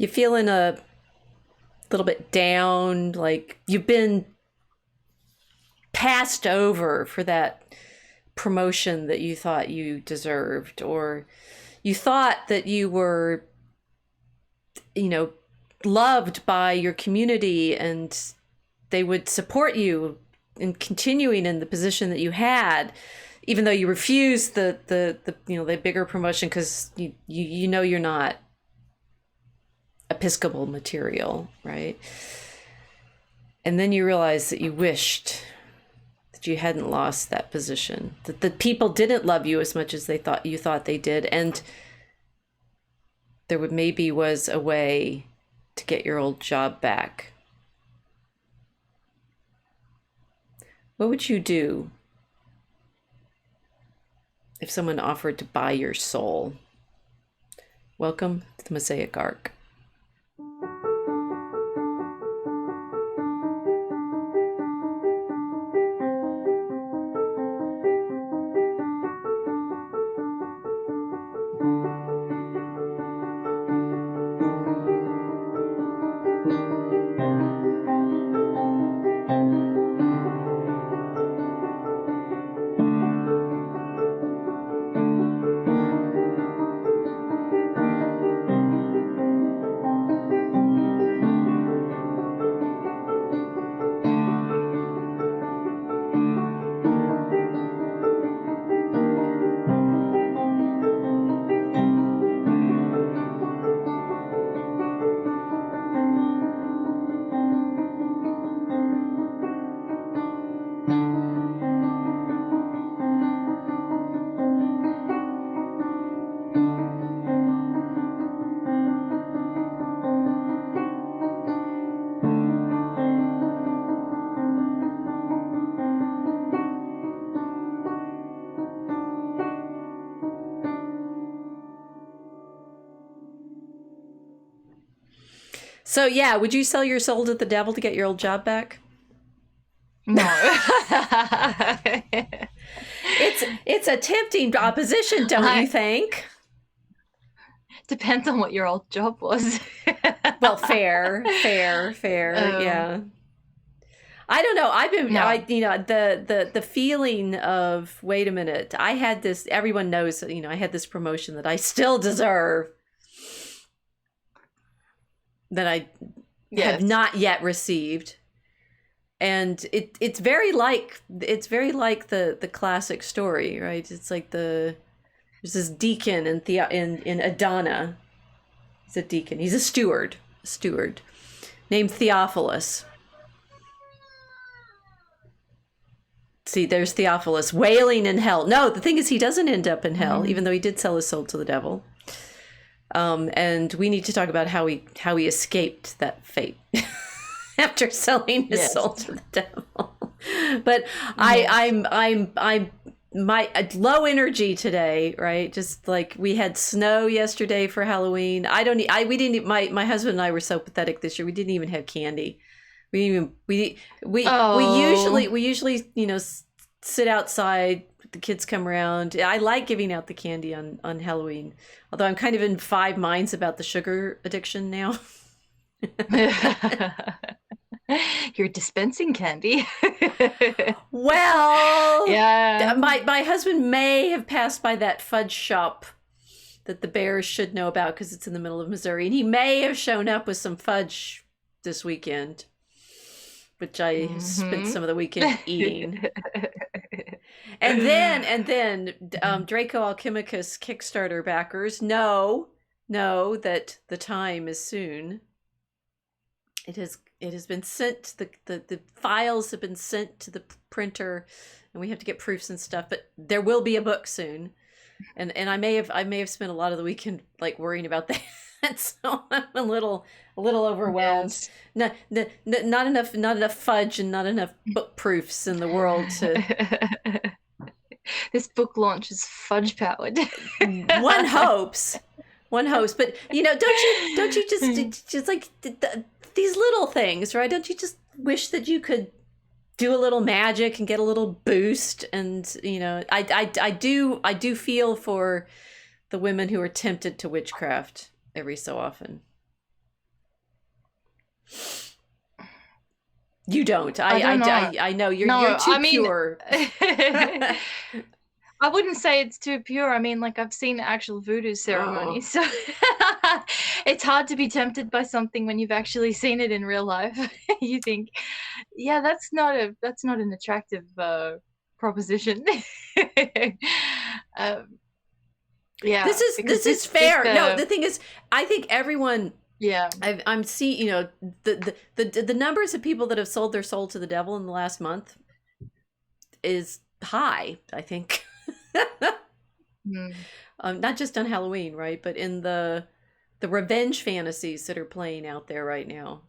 You feeling a little bit down, like you've been passed over for that promotion that you thought you deserved, or you thought that you were, you know, loved by your community and they would support you in continuing in the position that you had, even though you refused the bigger promotion because you know you're not Episcopal material, right? And then you realize that you wished that you hadn't lost that position, that the people didn't love you as much as they thought they did, and there would maybe was a way to get your old job back. What would you do if someone offered to buy your soul? Welcome to the Mosaic Ark. So yeah, would you sell your soul to the devil to get your old job back? No. It's a tempting opposition, don't you think? Depends on what your old job was. Well, fair, yeah. I don't know. I've been, No. the feeling of, wait a minute, I had this. Everyone knows, I had this promotion that I still deserve, that I have not yet received, and it's very like the classic story, right? It's like there's this deacon in Adana. He's a deacon. He's a steward named Theophilus. See, there's Theophilus wailing in hell. No, the thing is, he doesn't end up in hell, even though he did sell his soul to the devil. And we need to talk about how he escaped that fate after selling his soul to the devil. But I'm my low energy today, right? Just like we had snow yesterday for Halloween. My husband and I were so pathetic this year. We didn't even have candy. We usually sit outside. The kids come around. I like giving out the candy on Halloween, although I'm kind of in 5 minds about the sugar addiction now. You're dispensing candy. Well, yeah. My husband may have passed by that fudge shop that the Bears should know about because it's in the middle of Missouri, and he may have shown up with some fudge this weekend, which I spent some of the weekend eating. And then Draco Alchemicus Kickstarter backers know that the time is soon. It has been sent. The files have been sent to the printer, and we have to get proofs and stuff. But there will be a book soon, and I may have spent a lot of the weekend like worrying about that. So I'm a little overwhelmed. Yes. Not enough fudge and not enough book proofs in the world to. This book launch is fudge powered. One hopes, but don't you just like these little things, right? Don't you just wish that you could do a little magic and get a little boost? And I do feel for the women who are tempted to witchcraft every so often. You don't. I don't know. I know you're No, too I mean, pure. I wouldn't say it's too pure. I mean, like I've seen actual voodoo ceremonies, so it's hard to be tempted by something when you've actually seen it in real life. You think, yeah, that's not an attractive proposition. um, yeah, because This is this fair. No, the thing is, I think everyone. yeah. I'm seeing, you know, the numbers of people that have sold their soul to the devil in the last month is high, I think. Mm. Not just on Halloween, right? But in the revenge fantasies that are playing out there right now.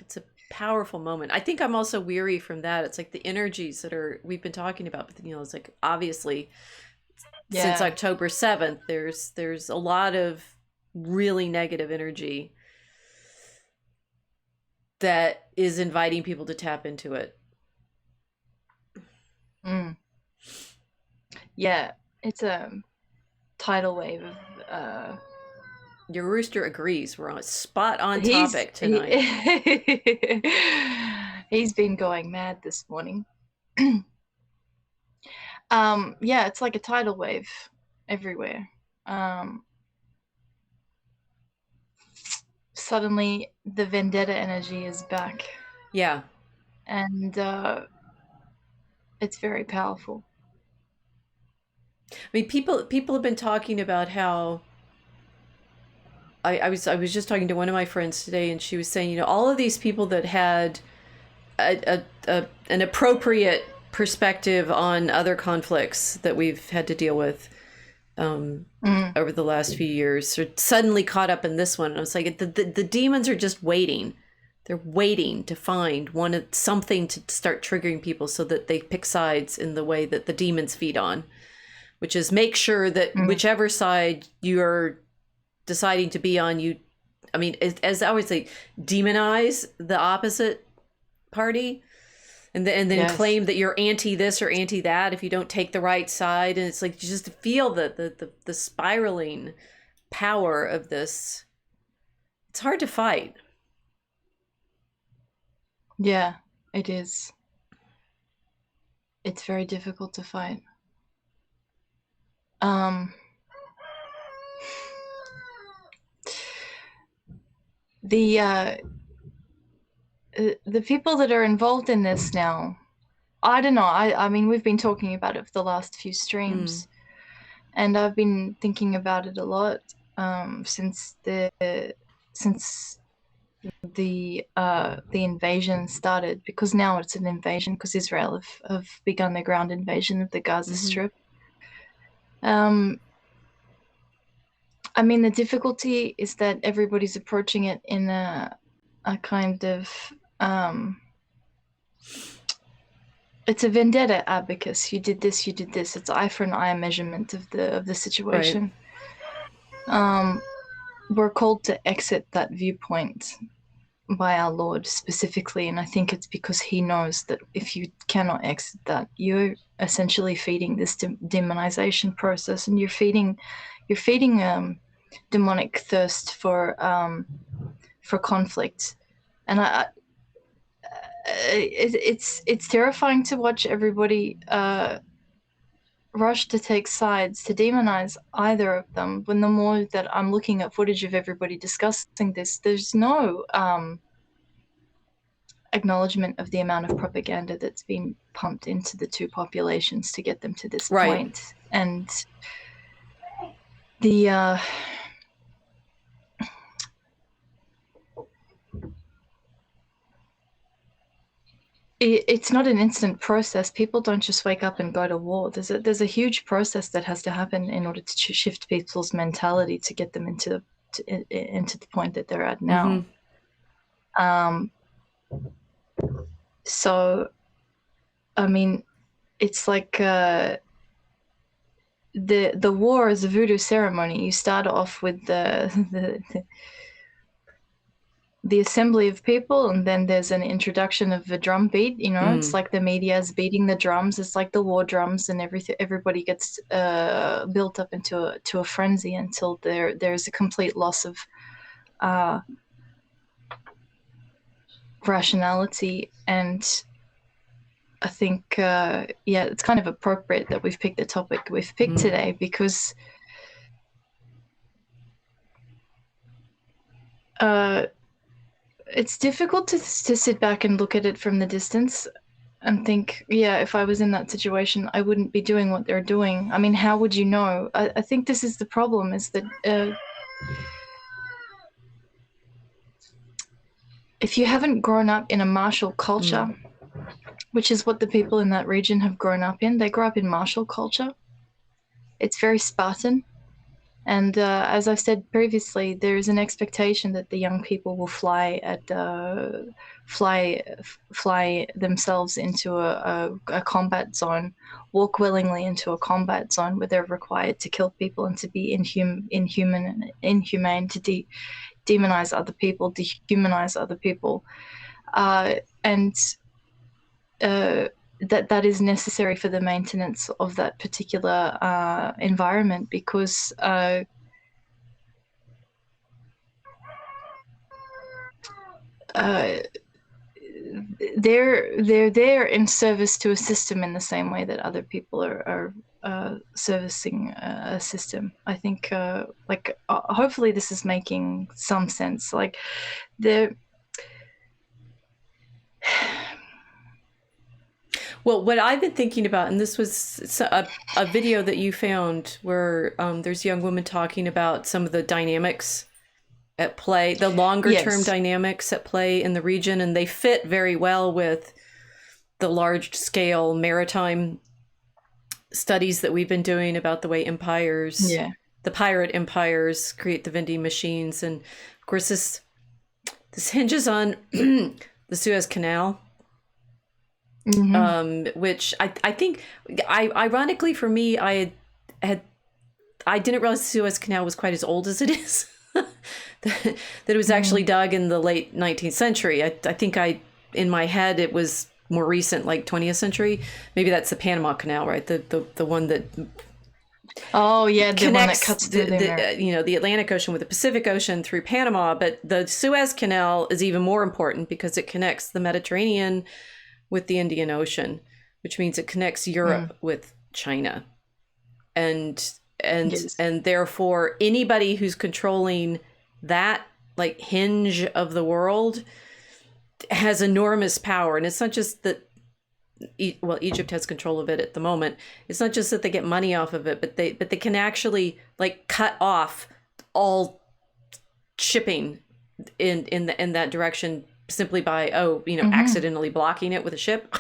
It's a powerful moment. I think I'm also weary from that. It's like the energies that are we've been talking about, but you know, it's like obviously since Yeah. October 7th, there's a lot of really negative energy that is inviting people to tap into it. Mm. Yeah, it's a tidal wave of Your rooster agrees. We're on spot on he's topic tonight. he's been going mad this morning. Yeah, it's like a tidal wave everywhere. Suddenly the vendetta energy is back, Yeah. and it's very powerful. I mean, people have been talking about how I was just talking to one of my friends today, and she was saying, you know, all of these people that had an appropriate perspective on other conflicts that we've had to deal with over the last few years are suddenly caught up in this one. And I was like, the demons are just waiting. They're waiting to find something to start triggering people so that they pick sides in the way that the demons feed on, which is make sure that whichever side you're deciding to be on, I mean, as I always say, demonize the opposite party and then Yes. claim that you're anti this or anti that if you don't take the right side. And it's like you just feel the spiraling power of this. It's hard to fight. Yeah, it is. It's very difficult to fight. The people that are involved in this now, I don't know. I mean, we've been talking about it for the last few streams, and I've been thinking about it a lot since the invasion started, because now it's an invasion because Israel have begun the ground invasion of the Gaza Strip. I mean, the difficulty is that everybody's approaching it in a kind of it's a vendetta abacus. You did this, you did this. It's eye for an eye measurement of the situation. Right. We're called to exit that viewpoint by our Lord specifically, and I think it's because he knows that if you cannot exit that, you're essentially feeding this demonization process, and you're feeding demonic thirst for conflict. And it's terrifying to watch everybody rush to take sides, to demonize either of them, when the more that I'm looking at footage of everybody discussing this, there's no acknowledgement of the amount of propaganda that's been pumped into the two populations to get them to this point. And the it's not an instant process. People don't just wake up and go to war. There's a huge process that has to happen in order to shift people's mentality to get them into the point that they're at now. So, I mean, it's like the war is a voodoo ceremony. You start off with the assembly of people, and then there's an introduction of a drum beat. You know, it's like the media is beating the drums. It's like the war drums, and everybody gets built up into a frenzy until there's a complete loss of rationality. And I think, it's kind of appropriate that we've picked the topic we've picked today, because it's difficult to sit back and look at it from the distance and think, if I was in that situation, I wouldn't be doing what they're doing. I mean, how would you know? I think this is the problem, is that if you haven't grown up in a martial culture, which is what the people in that region have grown up in, they grow up in martial culture. It's very Spartan. And as I've said previously, there is an expectation that the young people will fly themselves into a combat zone, walk willingly into a combat zone where they're required to kill people and to be inhumane, to demonize other people, dehumanize other people, and that is necessary for the maintenance of that particular environment, because they're there in service to a system in the same way that other people are servicing a system. I think hopefully this is making some sense. Like the Well, what I've been thinking about, and this was a video that you found where there's a young woman talking about some of the dynamics at play, the longer term dynamics at play in the region, and they fit very well with the large scale maritime studies that we've been doing about the way empires, the pirate empires, create the vending machines. And of course, this hinges on the Suez Canal. Which I think, ironically for me, I didn't realize the Suez Canal was quite as old as it is. that it was actually dug in the late 19th century. I think in my head it was more recent, like 20th century. Maybe that's the Panama Canal, right? The one that the one that cuts through the Atlantic Ocean with the Pacific Ocean through Panama. But the Suez Canal is even more important because it connects the Mediterranean with the Indian Ocean, which means it connects Europe with China. And therefore anybody who's controlling that like hinge of the world has enormous power. And it's not just that, Egypt has control of it at the moment. It's not just that they get money off of it, but they can actually like cut off all shipping in that direction simply by accidentally blocking it with a ship.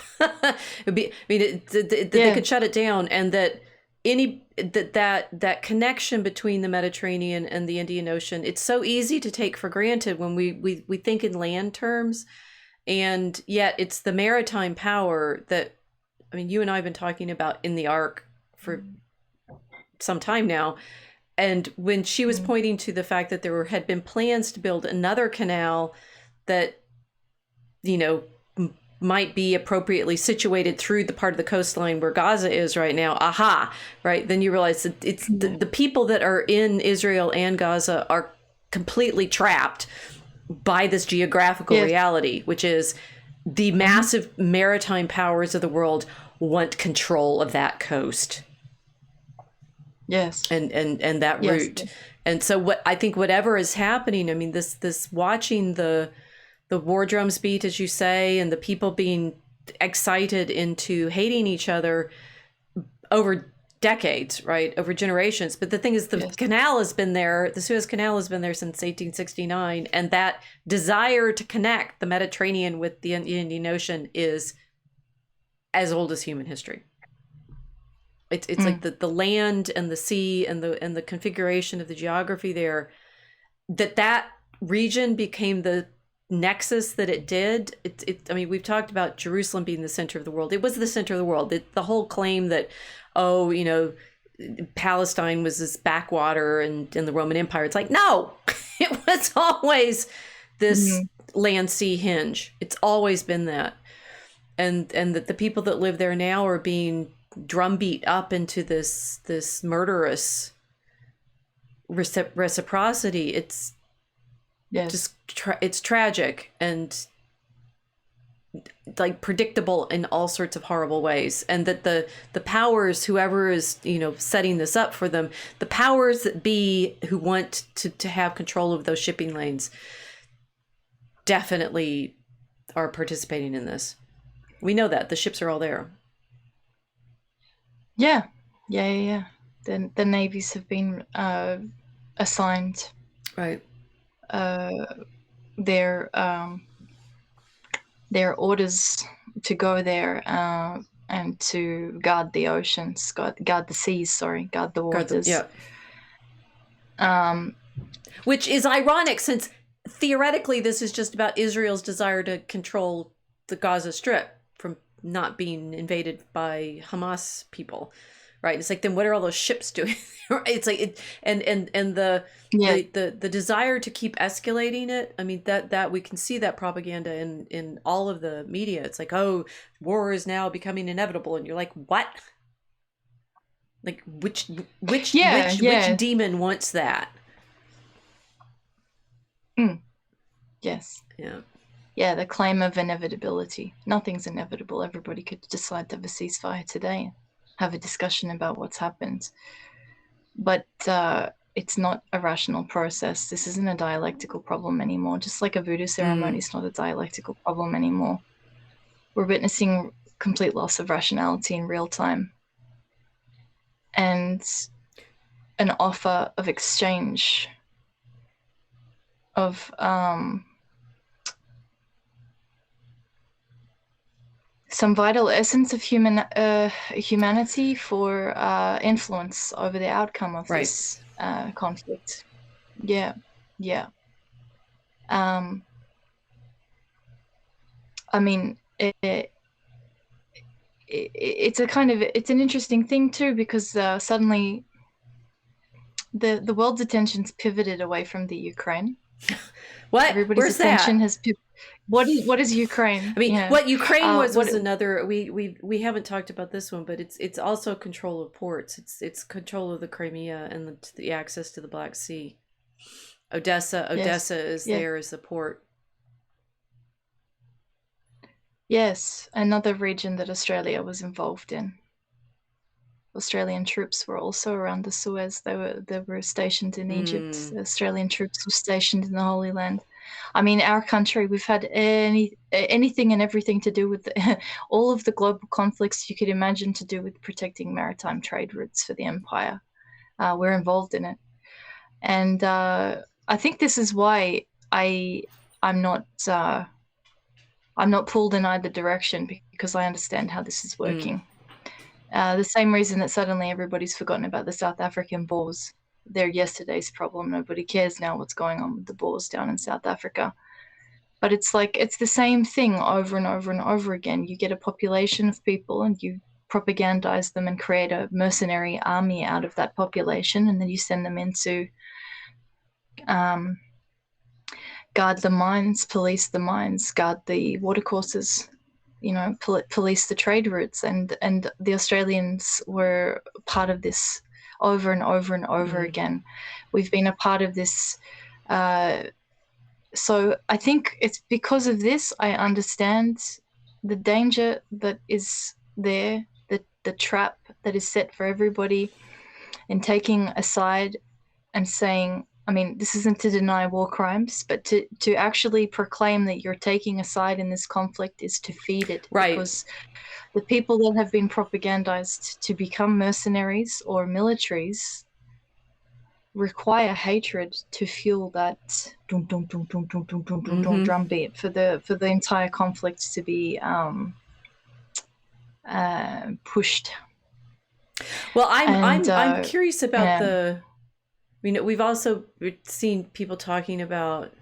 They could shut it down, and that that connection between the Mediterranean and the Indian Ocean, it's so easy to take for granted when we think in land terms, and yet it's the maritime power that, I mean, you and I have been talking about in the Ark for some time now. And when she was pointing to the fact that there had been plans to build another canal that might be appropriately situated through the part of the coastline where Gaza is right now. Right? Then you realize that it's the people that are in Israel and Gaza are completely trapped by this geographical reality, which is the massive maritime powers of the world want control of that coast. Yes. And that route. Yes. And so what I think whatever is happening, I mean, this watching the war drums beat, as you say, and the people being excited into hating each other over decades, right? Over generations. But the thing is, the canal has been there, the Suez Canal has been there since 1869. And that desire to connect the Mediterranean with the Indian Ocean is as old as human history. It's like the land and the sea and the configuration of the geography there, that region became the nexus that it did. I mean, we've talked about Jerusalem being the center of the world. It was the center of the world. The whole claim that, Palestine was this backwater and in the Roman Empire. It's like, no, it was always this land-sea hinge. It's always been that. And that the people that live there now are being drumbeat up into this murderous reciprocity. It's just it's tragic, and like predictable in all sorts of horrible ways, and that the powers, whoever is, you know, setting this up for them, the powers that be who want to have control of those shipping lanes, definitely are participating in this. We know that the ships are all there. Yeah. The navies have been assigned Right. their orders to go there and to guard the oceans, guard the seas. Guard the waters. Which is ironic, since theoretically this is just about Israel's desire to control the Gaza Strip from not being invaded by Hamas people, right? It's like, then what are all those ships doing? It's like the desire to keep escalating it. I mean, that we can see that propaganda in all of the media. It's like, oh, war is now becoming inevitable, and you're like, what? Like, which demon wants that? Yes. Yeah. Yeah, the claim of inevitability. Nothing's inevitable. Everybody could decide to have a ceasefire today, have a discussion about what's happened. But it's not a rational process. This isn't a dialectical problem anymore. Just like a voodoo ceremony is not a dialectical problem anymore. We're witnessing complete loss of rationality in real time. And an offer of exchange of some vital essence of humanity for influence over the outcome of this conflict. Yeah. I mean, it's an interesting thing too, because suddenly the world's attention's pivoted away from the Ukraine. What? Everybody's attention has pivoted. What is Ukraine? I mean, what Ukraine was another. We haven't talked about this one, but it's also control of ports. It's control of the Crimea and the access to the Black Sea. Odessa is there as a port. Yes, another region that Australia was involved in. Australian troops were also around the Suez. They were stationed in Egypt. Australian troops were stationed in the Holy Land. I mean, our country, we've had anything and everything to do with all of the global conflicts you could imagine to do with protecting maritime trade routes for the empire. We're involved in it. And I think this is why I'm not pulled in either direction, because I understand how this is working. The same reason that suddenly everybody's forgotten about the South African Boers. They're yesterday's problem. Nobody cares now what's going on with the Boers down in South Africa. But it's like, it's the same thing over and over and over again. You get a population of people and you propagandize them and create a mercenary army out of that population, and then you send them in to guard the mines, police the mines, guard the watercourses, police the trade routes, and the Australians were part of this over and over and over again. We've been a part of this. So I think it's because of this I understand the danger that is there, the trap that is set for everybody in taking a side and saying, I mean, this isn't to deny war crimes, but to actually proclaim that you're taking a side in this conflict is to feed it. Right. Because the people that have been propagandized to become mercenaries or militaries require hatred to fuel that drumbeat for the entire conflict to be pushed. Well, I'm curious about the. I mean, we've also seen people talking about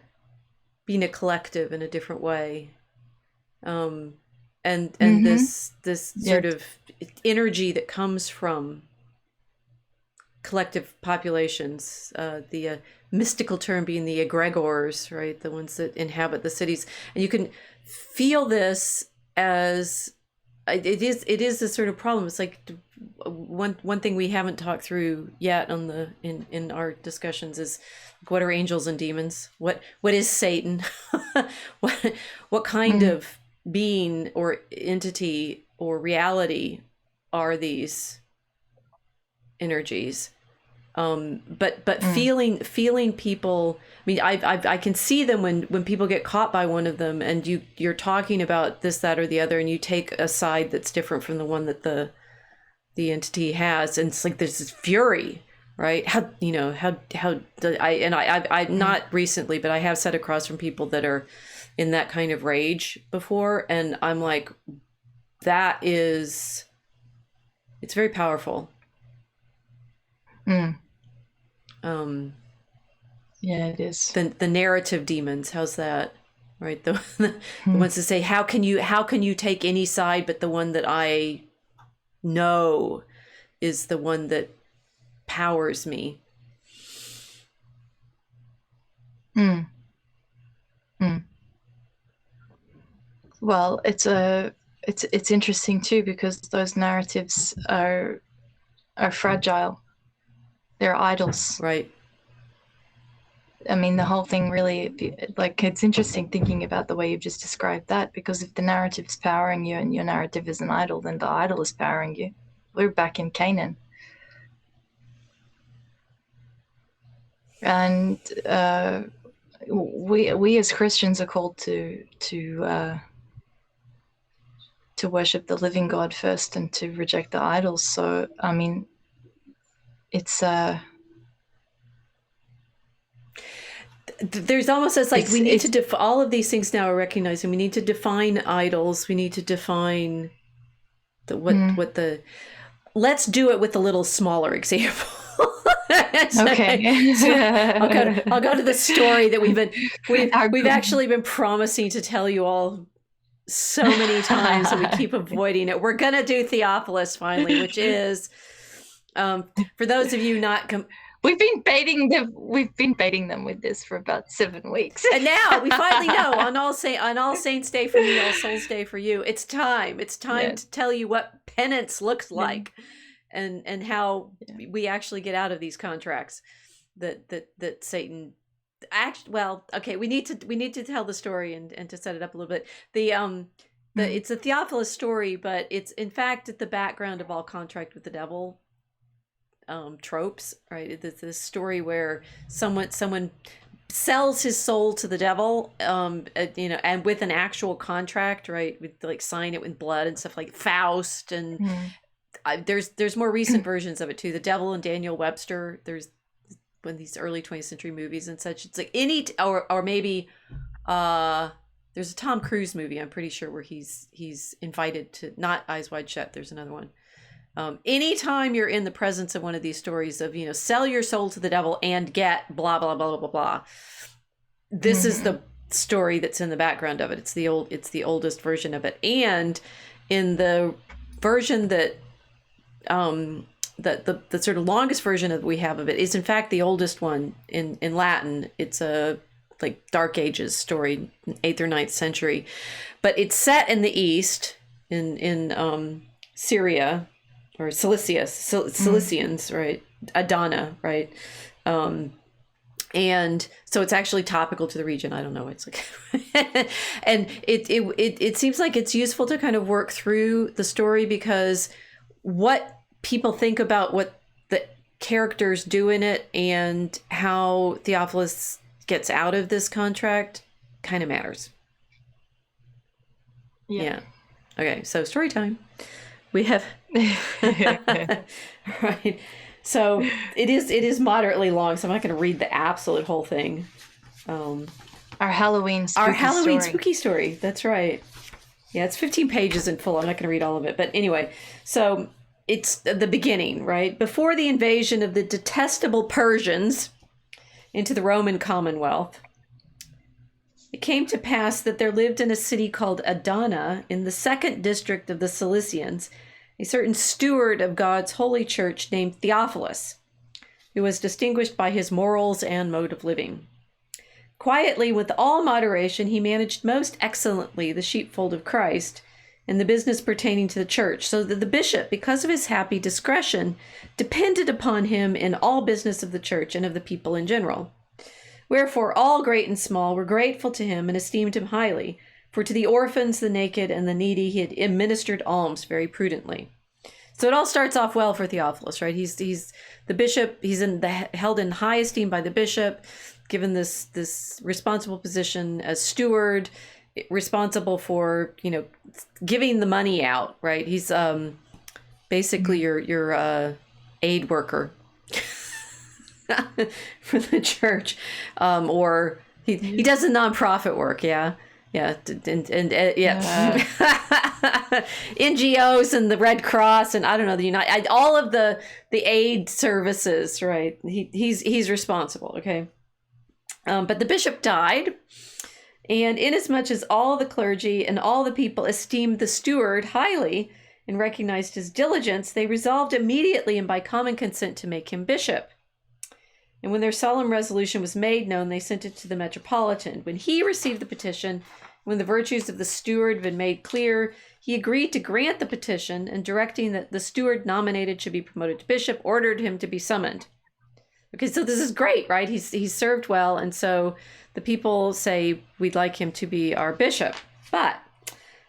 being a collective in a different way, and this sort of energy that comes from collective populations. The mystical term being the egregores, right? The ones that inhabit the cities, and you can feel this as it is a sort of problem. It's like one thing we haven't talked through yet in our discussions is, what are angels and demons? What is Satan? what kind of being or entity or reality are these energies. But feeling people. I mean, I can see them when people get caught by one of them, and you're talking about this, that, or the other, and you take a side that's different from the one that the entity has, and it's like there's this fury, right? How I'm not recently, but I have sat across from people that are in that kind of rage before, and I'm like, it's very powerful. Yeah, it is. The narrative demons, how's that? Right? The ones that say, how can you take any side but the one that I know is the one that powers me. Well, it's interesting too, because those narratives are fragile. They're idols. Right. I mean, the whole thing really, like, it's interesting thinking about the way you've just described that, because if the narrative's powering you and your narrative is an idol, then the idol is powering you. We're back in Canaan. And we as Christians are called to worship the living God first and to reject the idols. So, I mean, it's there's almost as like we need to all of these things now are recognizing we need to define idols. We need to define let's do it with a little smaller example. Okay. So I'll go to the story that we've actually been promising to tell you all so many times, and we keep avoiding it. We're gonna do Theophilus finally, which is for those of you not. We've been baiting them with this for about 7 weeks. And now we finally know on All Saints Day for me, All Souls Day for you. It's time to tell you what penance looks like, and how we actually get out of these contracts that Satan we need to tell the story and to set it up a little bit. It's a Theophilus story, but it's in fact at the background of all contract with the devil tropes, right? It's this story where someone sells his soul to the devil, and with an actual contract, right? With like sign it with blood and stuff like Faust, and there's more recent versions of it too. The Devil and Daniel Webster. There's one of these early 20th century movies and such. It's like or maybe there's a Tom Cruise movie, I'm pretty sure, where he's invited to, not Eyes Wide Shut. There's another one. Anytime you're in the presence of one of these stories of, sell your soul to the devil and get blah, blah, blah, blah, blah. This is the story that's in the background of it. It's the oldest version of it. And in the version that, the sort of longest version that we have of it is in fact the oldest one in Latin. It's a like Dark Ages story, 8th or 9th century, but it's set in the East in Syria, or Cilicians, right? Adana, right? And so it's actually topical to the region. I don't know. It's like, and it seems like it's useful to kind of work through the story, because what people think about what the characters do in it and how Theophilus gets out of this contract kind of matters. Yeah. Okay. So story time. We have right. So it is moderately long, so I'm not going to read the absolute whole thing. Our Halloween spooky story. That's right. Yeah, it's 15 pages in full. I'm not going to read all of it, but anyway. So it's the beginning, right? Before the invasion of the detestable Persians into the Roman Commonwealth, it came to pass that there lived in a city called Adana in the 2nd district of the Cilicians a certain steward of God's holy church named Theophilus, who was distinguished by his morals and mode of living. Quietly, with all moderation, he managed most excellently the sheepfold of Christ and the business pertaining to the church, so that the bishop, because of his happy discretion, depended upon him in all business of the church and of the people in general. Wherefore all great and small were grateful to him and esteemed him highly, For to the orphans, the naked, and the needy he had administered alms very prudently. So it all starts off well for Theophilus, right? He's the bishop. He's held in high esteem by the bishop, given this responsible position as steward, responsible for giving the money out, right? He's basically your aid worker for the church, or he does the nonprofit work, yeah. NGOs and the Red Cross and I don't know all of the aid services, right? He's responsible, okay. But the bishop died, and inasmuch as all the clergy and all the people esteemed the steward highly and recognized his diligence, they resolved immediately and by common consent to make him bishop. And when their solemn resolution was made known, they sent it to the metropolitan. When he received the petition, when the virtues of the steward had been made clear, he agreed to grant the petition, and directing that the steward nominated should be promoted to bishop, ordered him to be summoned. Okay, so this is great, right? He's served well, and so the people say, we'd like him to be our bishop. But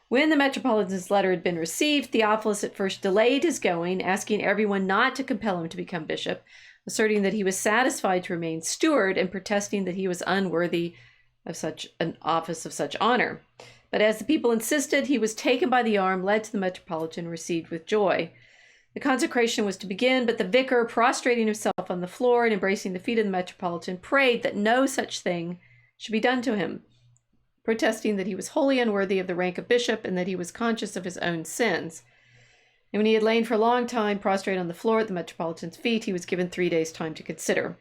when the metropolitan's letter had been received, Theophilus at first delayed his going, asking everyone not to compel him to become bishop, asserting that he was satisfied to remain steward and protesting that he was unworthy of such an office of such honor. But as the people insisted, he was taken by the arm, led to the metropolitan, received with joy. The consecration was to begin, but the vicar, prostrating himself on the floor and embracing the feet of the metropolitan, prayed that no such thing should be done to him, protesting that he was wholly unworthy of the rank of bishop and that he was conscious of his own sins. And when he had lain for a long time prostrate on the floor at the metropolitan's feet, he was given 3 days' time to consider.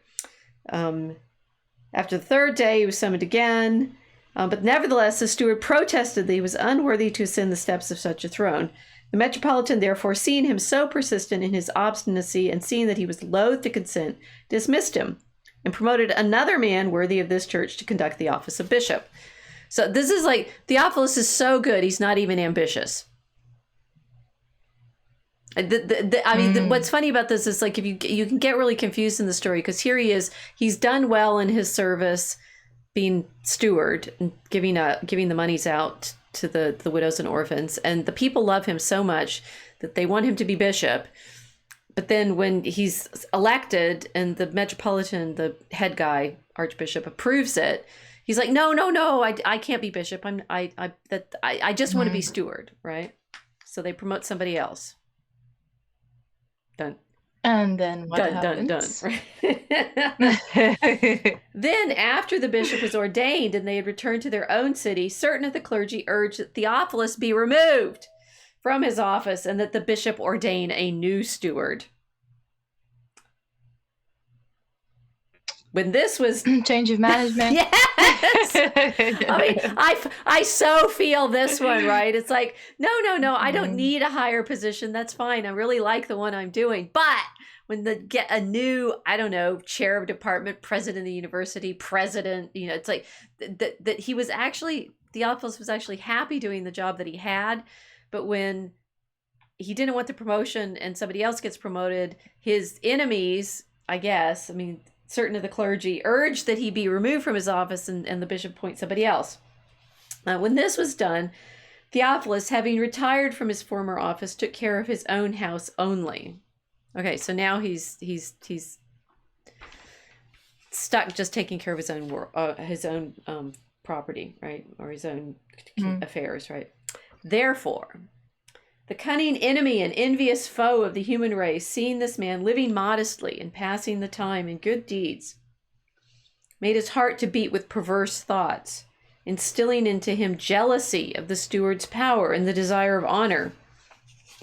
After the third day, he was summoned again, but nevertheless the steward protested that he was unworthy to ascend the steps of such a throne. The metropolitan, therefore, seeing him so persistent in his obstinacy and seeing that he was loath to consent, dismissed him and promoted another man worthy of this church to conduct the office of bishop. So this is like, Theophilus is so good, he's not even ambitious. What's funny about this is like, if you can get really confused in the story, because here he is, he's done well in his service, being steward and giving the monies out to the widows and orphans, and the people love him so much that they want him to be bishop. But then when he's elected and the metropolitan, the head guy, archbishop, approves it, he's like, no, I can't be bishop. I just want to be steward, right? So they promote somebody else. Done. And then what happens? Done. Then, after the bishop was ordained and they had returned to their own city, certain of the clergy urged that Theophilus be removed from his office and that the bishop ordain a new steward. When this was change of management. Yes. I mean, I so feel this one, right? It's like, no, I don't need a higher position. That's fine. I really like the one I'm doing. But when they get a new, I don't know, chair of department, president of the university, president, it's like that he was actually, Theophilus was actually happy doing the job that he had. But when he didn't want the promotion and somebody else gets promoted, his enemies, I guess, certain of the clergy urged that he be removed from his office and the bishop appoint somebody else. When this was done, Theophilus, having retired from his former office, took care of his own house only. Okay, so now he's stuck just taking care of his own property, right, or his own affairs, right. Therefore, the cunning enemy and envious foe of the human race, seeing this man living modestly and passing the time in good deeds, made his heart to beat with perverse thoughts, instilling into him jealousy of the steward's power and the desire of honor,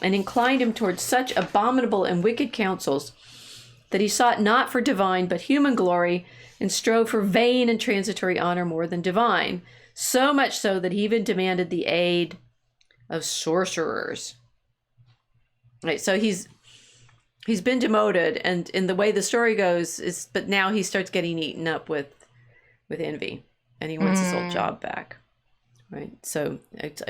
and inclined him towards such abominable and wicked counsels that he sought not for divine but human glory, and strove for vain and transitory honor more than divine, so much so that he even demanded the aid of sorcerers. Right, so he's been demoted, and in the way the story goes but now he starts getting eaten up with envy, and he wants his old job back. Right, so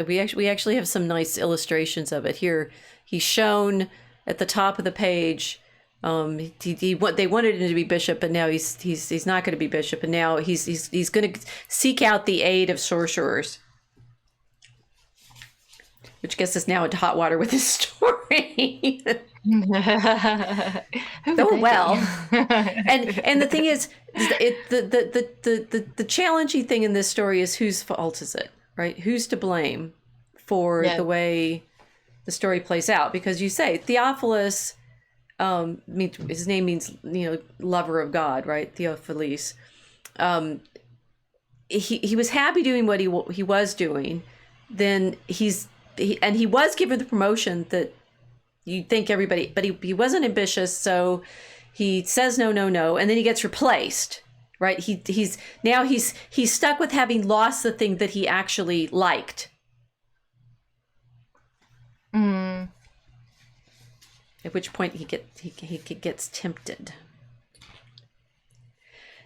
we actually have some nice illustrations of it here. He's shown at the top of the page. They wanted him to be bishop, but now he's not going to be bishop, and now he's going to seek out the aid of sorcerers. which gets us now into hot water with this story. Who would Oh they well. be? And the thing is, the challenging thing in this story is whose fault is it, right? Who's to blame for Yeah. the way the story plays out? Because you say Theophilus, his name means, lover of God, right? Theophilus. He was happy doing what he was doing. Then he was given the promotion that you think everybody, but he wasn't ambitious, so he says no, and then he gets replaced, right? He's stuck with having lost the thing that he actually liked. Mm. At which point he gets tempted.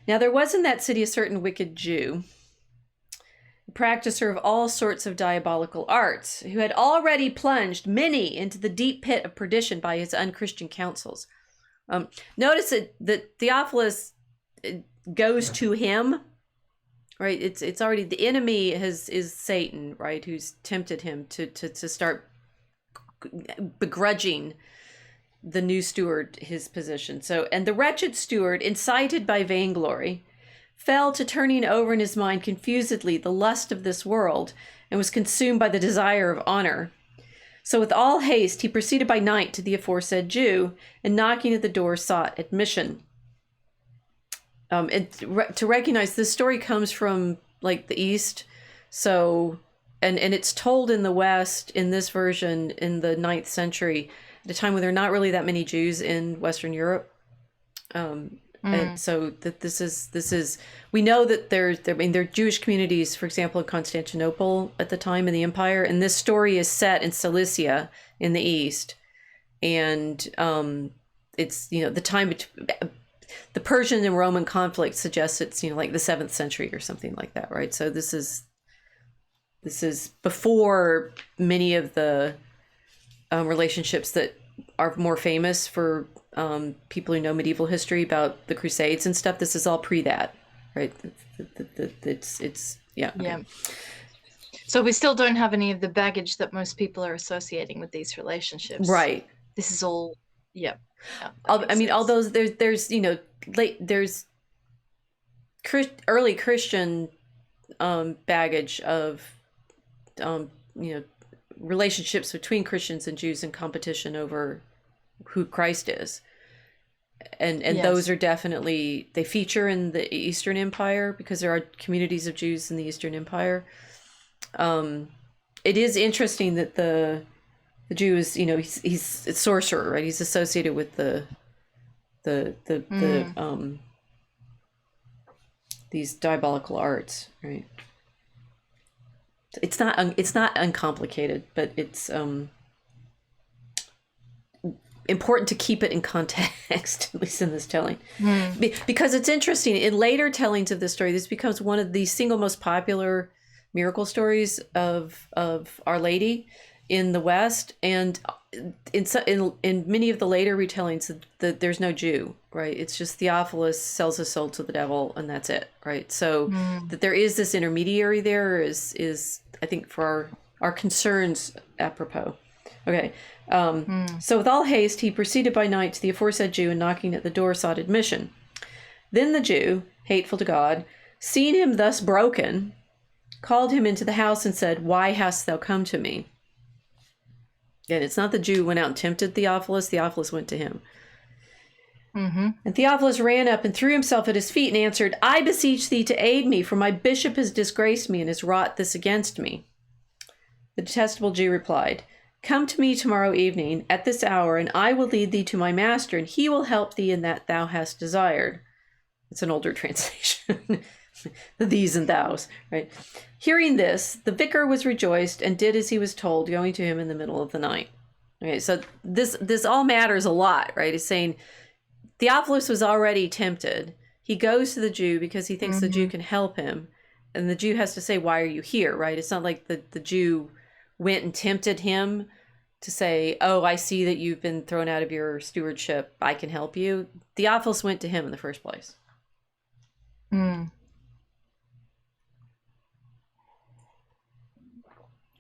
Now there was in that city a certain wicked Jew, a practicer of all sorts of diabolical arts, who had already plunged many into the deep pit of perdition by his unchristian counsels. Notice that Theophilus goes to him, right? It's already the enemy is Satan, right? Who's tempted him to start begrudging the new steward his position. So, and the wretched steward, incited by vainglory, fell to turning over in his mind confusedly the lust of this world, and was consumed by the desire of honor. So with all haste he proceeded by night to the aforesaid Jew, and knocking at the door sought admission. To recognize this story comes from like the East, so and it's told in the West in this version in the 9th century, at a time when there are not really that many Jews in Western Europe. And so that this is we know that there are Jewish communities, for example, in Constantinople at the time in the empire, and this story is set in Cilicia in the East, and it's the time the Persian and Roman conflict suggests it's like the 7th century or something like that, right? So this is before many of the relationships that are more famous for people who know medieval history about the Crusades and stuff. This is all pre that, right? It's yeah. Okay. Yeah. So we still don't have any of the baggage that most people are associating with these relationships. Right. This is all, yeah. Although there's early Christian baggage of relationships between Christians and Jews in competition over who Christ is. And yes, those are definitely, they feature in the Eastern Empire because there are communities of Jews in the Eastern Empire. It is interesting that the Jew is, he's a sorcerer, right? He's associated with these diabolical arts, right? It's not uncomplicated, but it's important to keep it in context, at least in this telling, because it's interesting. In later tellings of this story, this becomes one of the single most popular miracle stories of Our Lady in the West, and in many of the later retellings, that there's no Jew, right? It's just Theophilus sells his soul to the devil, and that's it, right? So that there is this intermediary there is I think for our concerns apropos. Okay. So with all haste, he proceeded by night to the aforesaid Jew, and knocking at the door sought admission. Then the Jew, hateful to God, seeing him thus broken, called him into the house and said, "Why hast thou come to me?" Again, it's not the Jew who went out and tempted Theophilus. Theophilus went to him. And Theophilus ran up and threw himself at his feet and answered, "I beseech thee to aid me, for my bishop has disgraced me and has wrought this against me." The detestable Jew replied, "Come to me tomorrow evening at this hour, and I will lead thee to my master, and he will help thee in that thou hast desired." It's an older translation. The these and thous, right? Hearing this, the vicar was rejoiced and did as he was told, going to him in the middle of the night. Okay, so this all matters a lot, right? It's saying Theophilus was already tempted. He goes to the Jew because he thinks the Jew can help him. And the Jew has to say, "Why are you here?" Right? It's not like the Jew went and tempted him to say, "Oh, I see that you've been thrown out of your stewardship. I can help you." Theophilus went to him in the first place.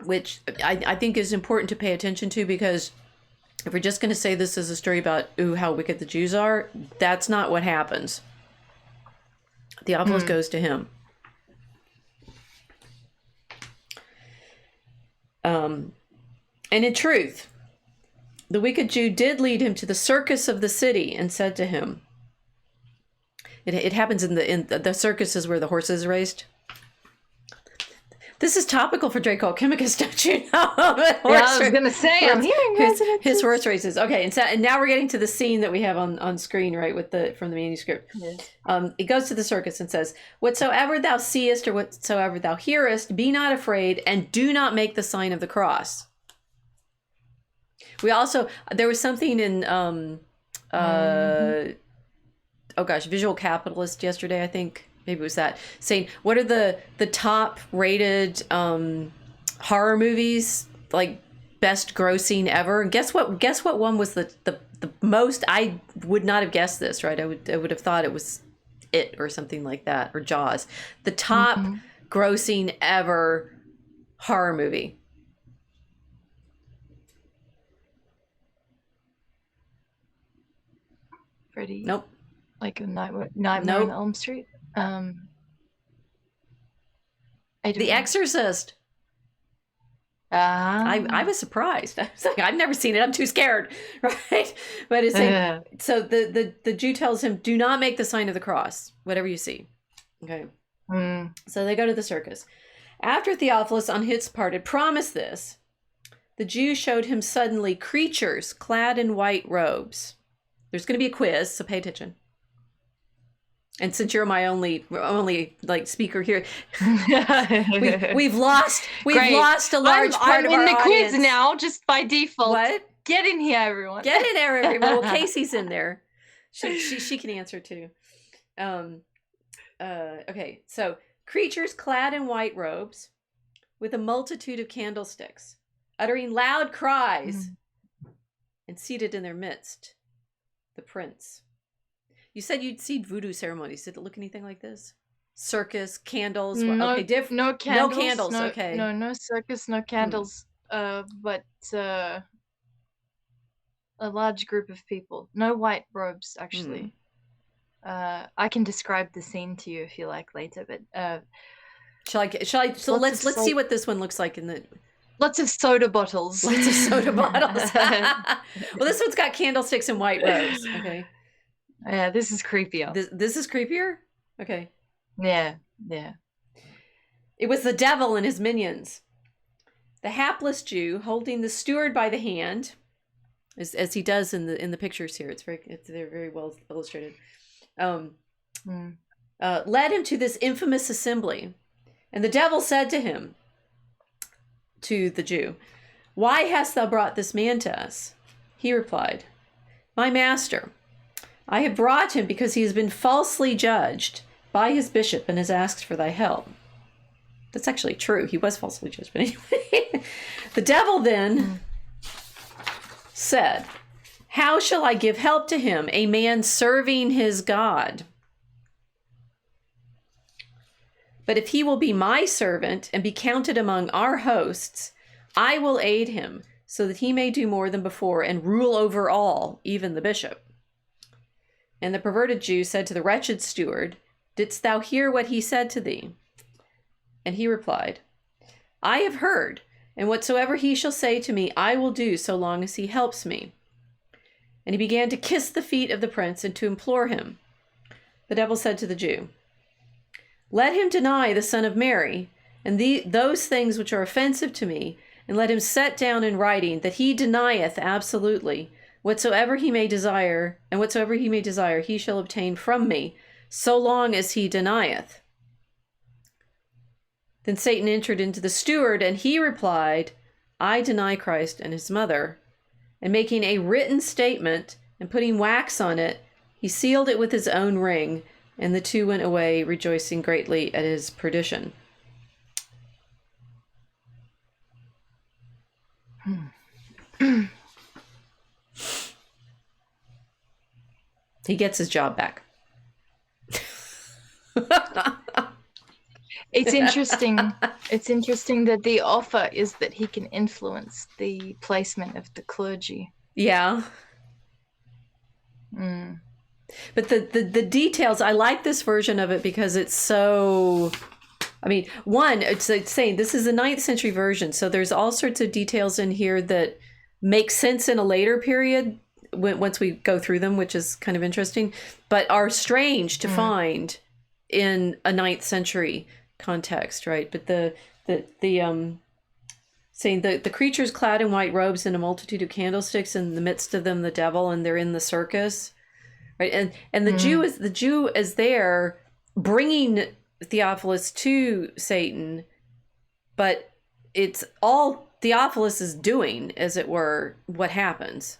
which I think is important to pay attention to, because if we're just going to say this is a story about, ooh, how wicked the Jews are, that's not what happens. Theophilus goes to him. And in truth, the wicked Jew did lead him to the circus of the city and said to him, it happens in the circuses where the horses raced. This is topical for Draco Alchemicus, don't you know? I was going to say, I'm hearing his horse races. Okay, and now we're getting to the scene that we have on screen, right, from the manuscript. Yes. It goes to the circus and says, "Whatsoever thou seest or whatsoever thou hearest, be not afraid, and do not make the sign of the cross." We also, there was something in, Visual Capitalist yesterday, I think. Maybe it was that, saying, what are the top rated horror movies, like best grossing ever? And guess what one was the most? I would not have guessed this, right? I would have thought it was It or something like that, or Jaws. The top grossing ever horror movie. Freddy. Nope. Like a Nightmare on Elm Street. The Exorcist. I was surprised. I was like, I've never seen it. I'm too scared, right? But it's like, so the Jew tells him, do not make the sign of the cross, whatever you see. Okay. So they go to the circus. After Theophilus on his part had promised this, the Jew showed him suddenly creatures clad in white robes. There's going to be a quiz, so pay attention. And since you're my only like speaker here, we've lost a large part of our audience. I'm in the quiz now, just by default. What? Get in here, everyone. Get in there, everyone. Well, Casey's in there. She can answer too. Okay, so creatures clad in white robes, with a multitude of candlesticks, uttering loud cries, and seated in their midst, the prince. You said you'd seen voodoo ceremonies. Did it look anything like this? Circus, candles. No, okay, no candles. No candles. No, okay. No circus, no candles. But a large group of people. No white robes, actually. I can describe the scene to you if you like later. But shall I? So let's see what this one looks like in the. Lots of soda bottles. Lots of soda bottles. Well, this one's got candlesticks and white robes. Okay. Yeah, this is creepier. This is creepier? Okay. Yeah. It was the devil and his minions. The hapless Jew holding the steward by the hand, as he does in the pictures here. They're very well illustrated. Led him to this infamous assembly. And the devil said to him, to the Jew, "Why hast thou brought this man to us?" He replied, "My master, I have brought him because he has been falsely judged by his bishop and has asked for thy help." That's actually true. He was falsely judged. But anyway, the devil then said, "How shall I give help to him, a man serving his God? But if he will be my servant and be counted among our hosts, I will aid him so that he may do more than before and rule over all, even the bishop." And the perverted Jew said to the wretched steward, "Didst thou hear what he said to thee?" And he replied, "I have heard, and whatsoever he shall say to me, I will do so long as he helps me." And he began to kiss the feet of the prince and to implore him. The devil said to the Jew, "Let him deny the Son of Mary, and those things which are offensive to me, and let him set down in writing that he denieth absolutely whatsoever he may desire, and whatsoever he may desire he shall obtain from me, so long as he denieth." Then Satan entered into the steward, and he replied, "I deny Christ and his mother." And making a written statement and putting wax on it, he sealed it with his own ring, and the two went away rejoicing greatly at his perdition. He gets his job back. It's interesting. It's interesting that the offer is that he can influence the placement of the clergy. Yeah. Mm. But the details, I like this version of it because it's so, I mean, one, it's saying this is a 9th century version, so there's all sorts of details in here that make sense in a later period once we go through them, which is kind of interesting, but are strange to find in a 9th century context, right? But the saying the creatures clad in white robes and a multitude of candlesticks, in the midst of them the devil, and they're in the circus, right? And the Jew is there bringing Theophilus to Satan, but it's all Theophilus is doing, as it were, what happens.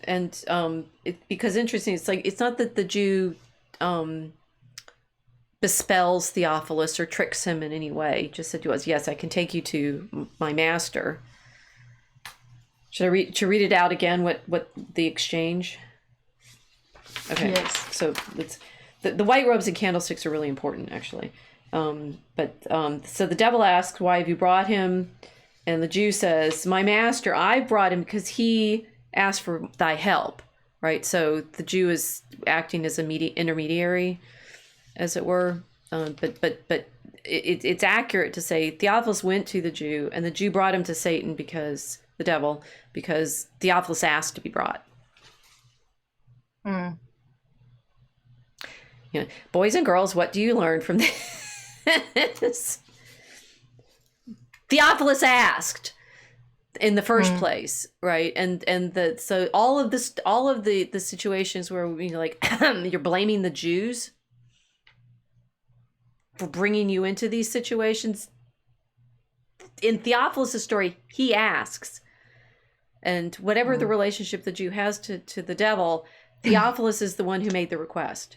And because interesting, it's like, it's not that the Jew bespells Theophilus or tricks him in any way. He just said to us, yes, I can take you to my master. Should I read it out again, what the exchange? Okay. Yes. So it's the white robes and candlesticks are really important, actually. So the devil asks, why have you brought him? And the Jew says, my master, I brought him because he asked for thy help, right? So the Jew is acting as a intermediary, as it were. But it's accurate to say Theophilus went to the Jew, and the Jew brought him to Satan, because the devil, because Theophilus asked to be brought. You know, boys and girls, what do you learn from this? Theophilus asked in the first place, right? So all of the situations where, you know, like you're blaming the Jews for bringing you into these situations. In Theophilus' story, he asks, and whatever the relationship the Jew has to the devil, Theophilus is the one who made the request.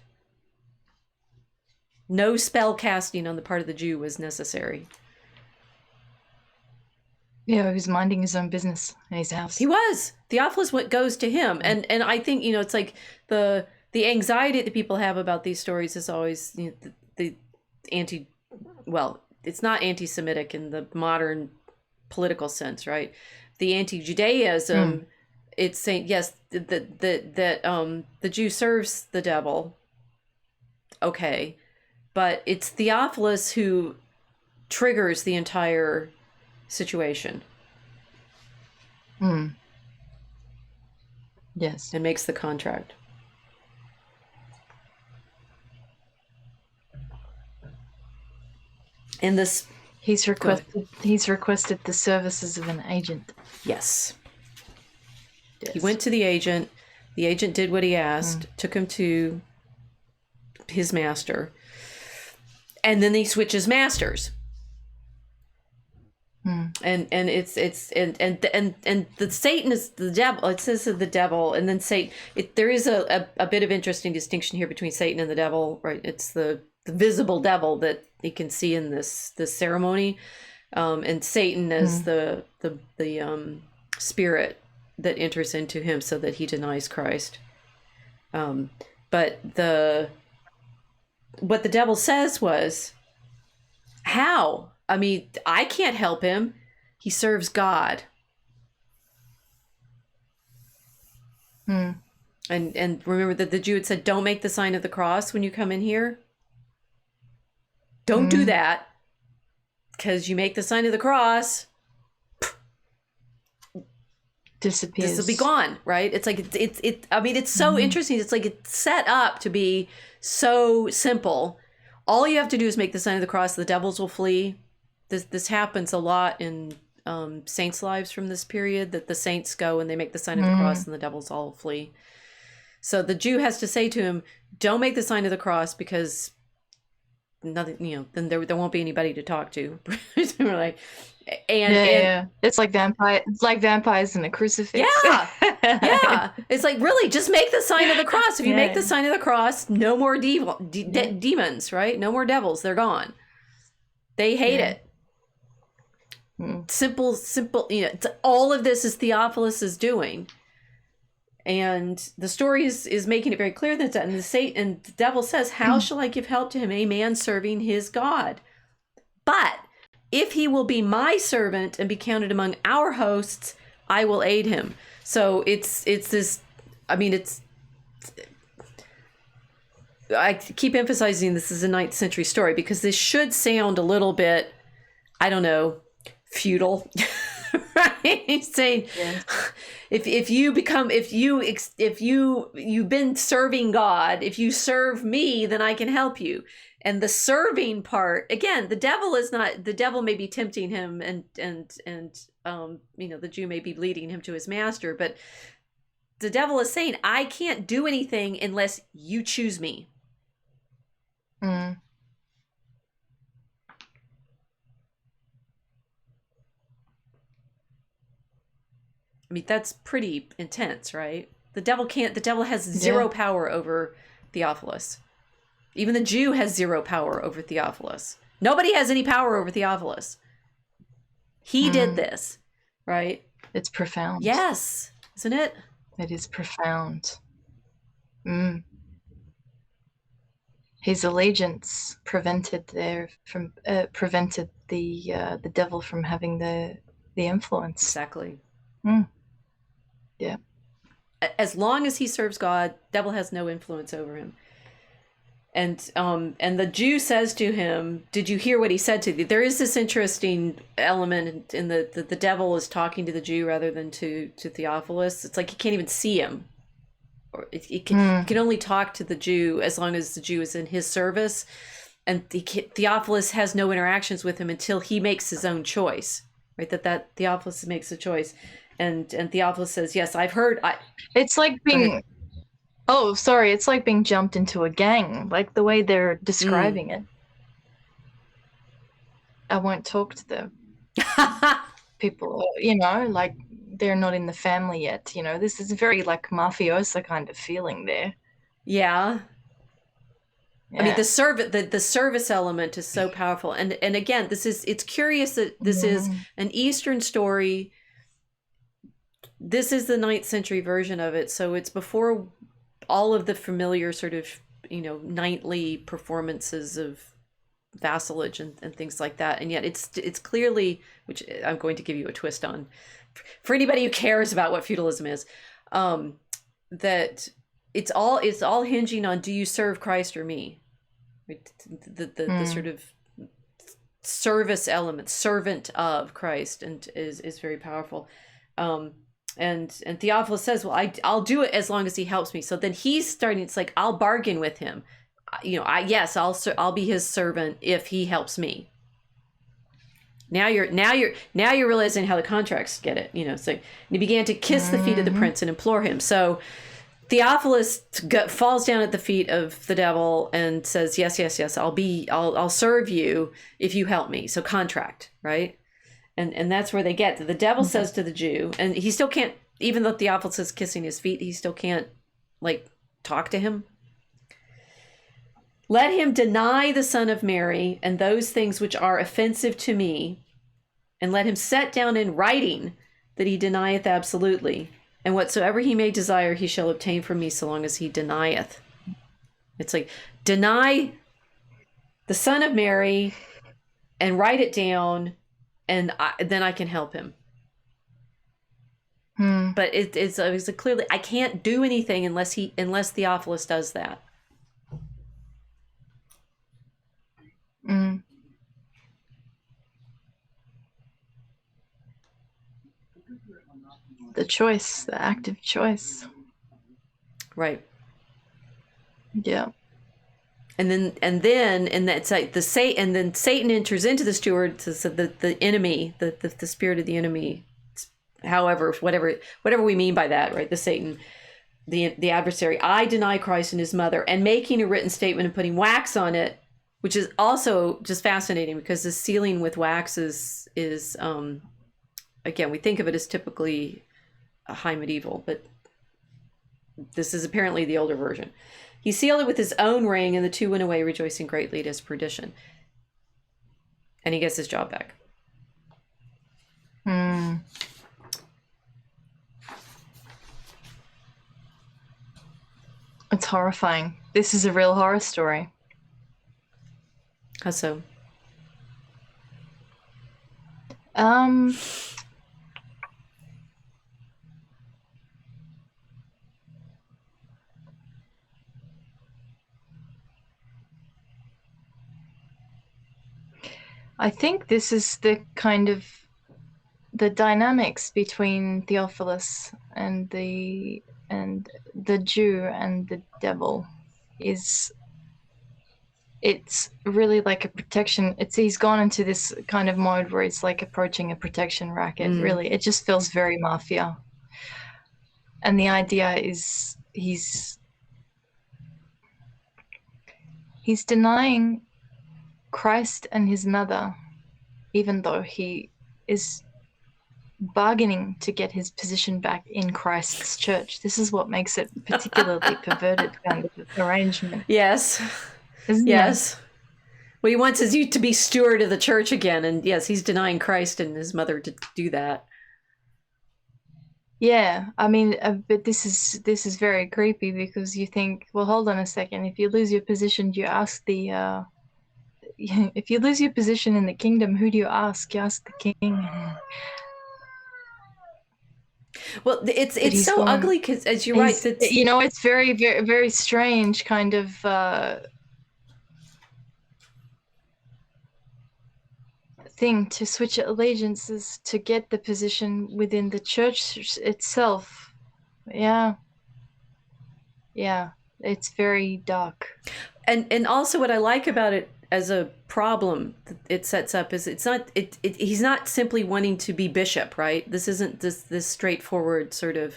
No spell casting on the part of the Jew was necessary. Yeah, he was minding his own business in his house. He was. Theophilus goes to him, and I think, you know, it's like the anxiety that people have about these stories is always, you know, the it's not anti-Semitic in the modern political sense, right? The anti-Judaism, it's saying, yes, that the Jew serves the devil, okay, but it's Theophilus who triggers the entire situation. Yes. And makes the contract. In this, he's requested the services of an agent. Yes. He went to the agent. The agent did what he asked, took him to his master, and then he switches masters. And it's the Satan is the devil. It says the devil, and then Satan. There is a bit of interesting distinction here between Satan and the devil, right? It's the visible devil that you can see in this ceremony, and Satan is the spirit that enters into him so that he denies Christ. But what the devil says was, how? I mean, I can't help him. He serves God. And remember that the Jew had said, don't make the sign of the cross when you come in here. Don't do that, because you make the sign of the cross, disappears. This will be gone, right? It's like I mean, it's so interesting. It's like it's set up to be so simple. All you have to do is make the sign of the cross. The devils will flee. This happens a lot in saints' lives from this period, that the saints go and they make the sign of the cross and the devils all flee. So the Jew has to say to him, don't make the sign of the cross, because nothing, you know, then there won't be anybody to talk to. We're like, and it's like vampires and a crucifix. Yeah. It's like, really, just make the sign of the cross. If you make the sign of the cross, no more demons, right? No more devils. They're gone. They hate it. Simple, you know, all of this is Theophilus is doing. And the story is making it very clear that, and the devil says, how shall I give help to him, a man serving his God? But if he will be my servant and be counted among our hosts, I will aid him. So it's this, I mean, I keep emphasizing this is a 9th century story because this should sound a little bit, I don't know, feudal. Right? He's saying, Yes. if you've been serving God, if you serve me, then I can help you. And the serving part, again, the devil may be tempting him, and the Jew may be leading him to his master, but the devil is saying, I can't do anything unless you choose me. Mm. I mean, that's pretty intense, right? The devil has zero power over Theophilus. Even the Jew has zero power over Theophilus. Nobody has any power over Theophilus. He did this, right? It's profound. Yes, isn't it? It is profound. His allegiance prevented the devil from having the influence. Exactly. Yeah. As long as he serves God, devil has no influence over him. And the Jew says to him, did you hear what he said to thee? There is this interesting element in the devil is talking to the Jew rather than to Theophilus. It's like he can't even see him. Or he can only talk to the Jew as long as the Jew is in his service. And Theophilus has no interactions with him until he makes his own choice, right? That Theophilus makes a choice. And Theophilus says, yes, I've heard. It's like being... Oh, sorry. It's like being jumped into a gang, like the way they're describing it. I won't talk to them. People, like they're not in the family yet. This is very like mafioso kind of feeling there. Yeah. I mean, the service element is so powerful. And again, it's curious that this is an Eastern story. This is the 9th century version of it. So it's before all of the familiar sort of, knightly performances of vassalage and things like that. And yet it's clearly, which I'm going to give you a twist on for anybody who cares about what feudalism is, that it's all hinging on, do you serve Christ or me? The sort of service element, servant of Christ, and is very powerful. And Theophilus says, well, I'll do it as long as he helps me. So then he's starting, it's like, I'll bargain with him. I'll be his servant if he helps me. Now you're realizing how the contracts get it, so he began to kiss the feet of the prince and implore him. So Theophilus falls down at the feet of the devil and says, yes, I'll serve you if you help me. So contract, right? And that's where they get to. The devil says to the Jew, and he still can't, even though Theophilus is kissing his feet, he still can't talk to him. Let him deny the Son of Mary and those things which are offensive to me, and let him set down in writing that he denieth absolutely, and whatsoever he may desire he shall obtain from me, so long as he denieth. It's like, deny the Son of Mary and write it down, and then I can help him. But it's clearly, I can't do anything unless Theophilus does that. The choice, the active choice. Right. Yeah. And that's like and then Satan enters into the steward, so the enemy, the spirit of the enemy, however, whatever we mean by that, right? The Satan, the adversary. I deny Christ and his mother, and making a written statement and putting wax on it, which is also just fascinating because the sealing with wax is again, we think of it as typically a high medieval, but this is apparently the older version. He sealed it with his own ring, and the two went away rejoicing greatly at his perdition. And he gets his job back. horrifying. This is a real horror story. How so? I think this is the kind of the dynamics between Theophilus and the Jew and the devil is, it's really like a protection. He's gone into this kind of mode where it's like approaching a protection racket. Really, it just feels very mafia. And the idea is he's denying Christ and his mother, even though he is bargaining to get his position back in Christ's church. This is what makes it particularly perverted kind of arrangement. Yes. Isn't yes. It? Well, he wants you to be steward of the church again, and yes, he's denying Christ and his mother to do that. Yeah, I mean, but this is very creepy, because you think, well, hold on a second. If you lose your position, you ask the if you lose your position in the kingdom, who do you ask? You ask the king. Well, it's so ugly, because, as you're right, that's, you know, it's very, very, very strange kind of thing to switch allegiances to get the position within the church itself. Yeah, it's very dark. And also what I like about it as a problem that it sets up is he's not simply wanting to be bishop, right? This isn't this straightforward sort of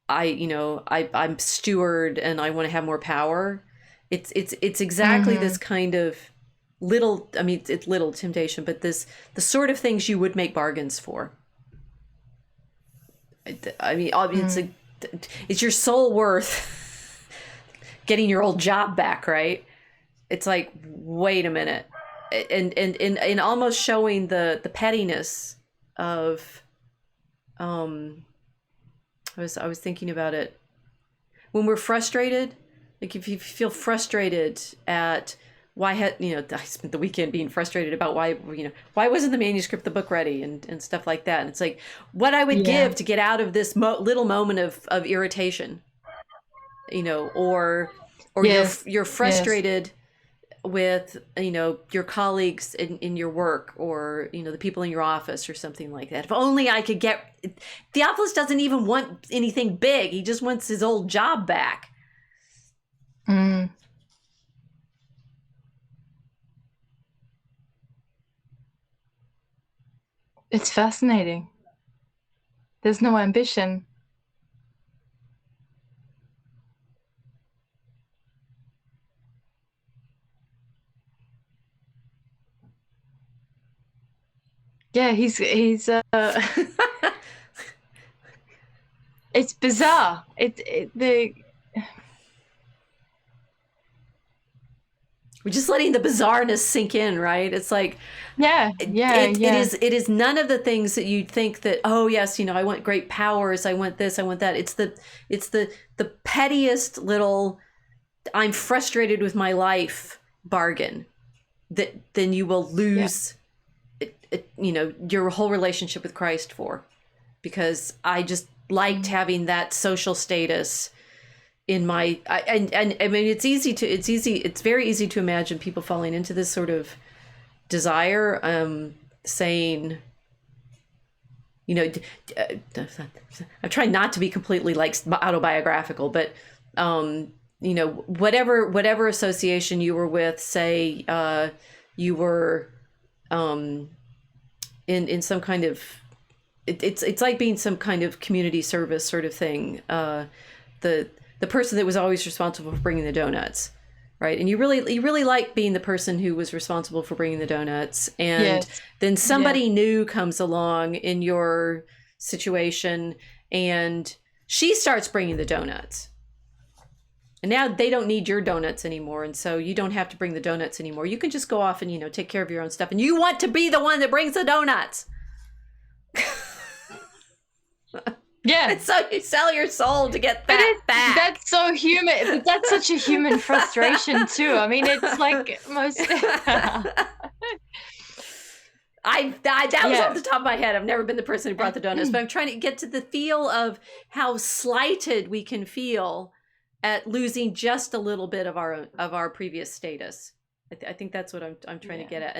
I'm steward and I want to have more power. It's exactly this kind of little, I mean, it's little temptation, but the sort of things you would make bargains for. I mean, it's your soul worth getting your old job back, right? It's like, wait a minute. And almost showing the pettiness of, I was thinking about it. When we're frustrated, like if you feel frustrated at why I spent the weekend being frustrated about why wasn't the manuscript, the book ready and stuff like that. And it's like, what I would give to get out of this little moment of irritation, or you're frustrated with, your colleagues in your work, or, the people in your office or something like that. If only I could Theophilus doesn't even want anything big. He just wants his old job back. It's fascinating. There's no ambition. Yeah, he's it's bizarre. We're just letting the bizarreness sink in, right? It's like, it is none of the things that you'd think that, oh yes, I want great powers, I want this, I want that. It's the pettiest little, I'm frustrated with my life bargain that then you will lose your whole relationship with Christ for, because I just liked having that social status in my, and I mean, it's very easy to imagine people falling into this sort of desire, saying, I'm trying not to be completely like autobiographical, but, whatever association you were with, say, you were, in some kind of, it's like being some kind of community service sort of thing. The person that was always responsible for bringing the donuts, right? And you really like being the person who was responsible for bringing the donuts. And then somebody new comes along in your situation and she starts bringing the donuts. And now they don't need your donuts anymore. And so you don't have to bring the donuts anymore. You can just go off and, take care of your own stuff. And you want to be the one that brings the donuts. Yeah. And so you sell your soul to get that back. That's so human. But that's such a human frustration too. I mean, it's like most. That was off the top of my head. I've never been the person who brought the donuts, but I'm trying to get to the feel of how slighted we can feel at losing just a little bit of our previous status. I think that's what I'm trying to get at,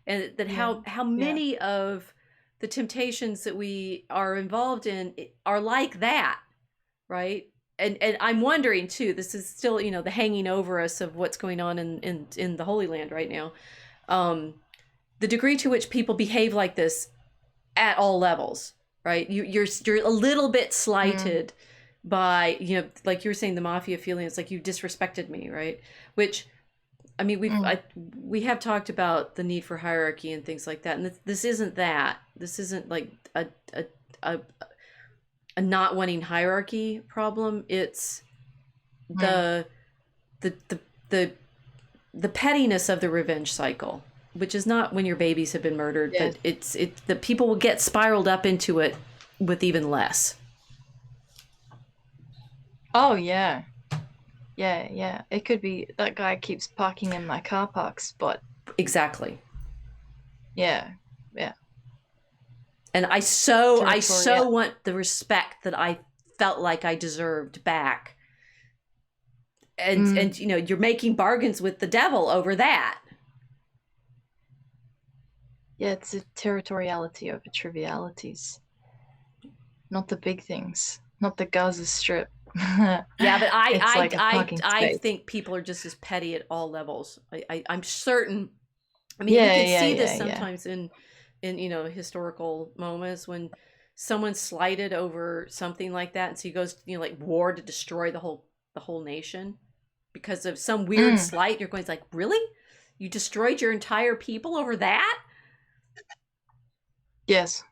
and that how many of the temptations that we are involved in are like that, right? And I'm wondering too. This is still the hanging over us of what's going on in the Holy Land right now. The degree to which people behave like this at all levels, right? You're a little bit slighted by like you were saying, the mafia feeling. It's like you disrespected me, right? Which, I mean, we have talked about the need for hierarchy and things like that, and this isn't that. This isn't like a not wanting hierarchy problem. It's the pettiness of the revenge cycle, which is not when your babies have been murdered, but it's the people will get spiraled up into it with even less. Oh yeah. Yeah. It could be that guy keeps parking in my car park spot. Exactly. Yeah. And I so want the respect that I felt like I deserved back. And you're making bargains with the devil over that. Yeah, it's a territoriality over trivialities. Not the big things. Not the Gaza Strip. Yeah, but I space. think people are just as petty at all levels. I'm certain. I mean, you can see this sometimes in historical moments when someone's slighted over something like that, and so he goes like war to destroy the whole nation because of some weird slight. You're going like, really? You destroyed your entire people over that? Yes.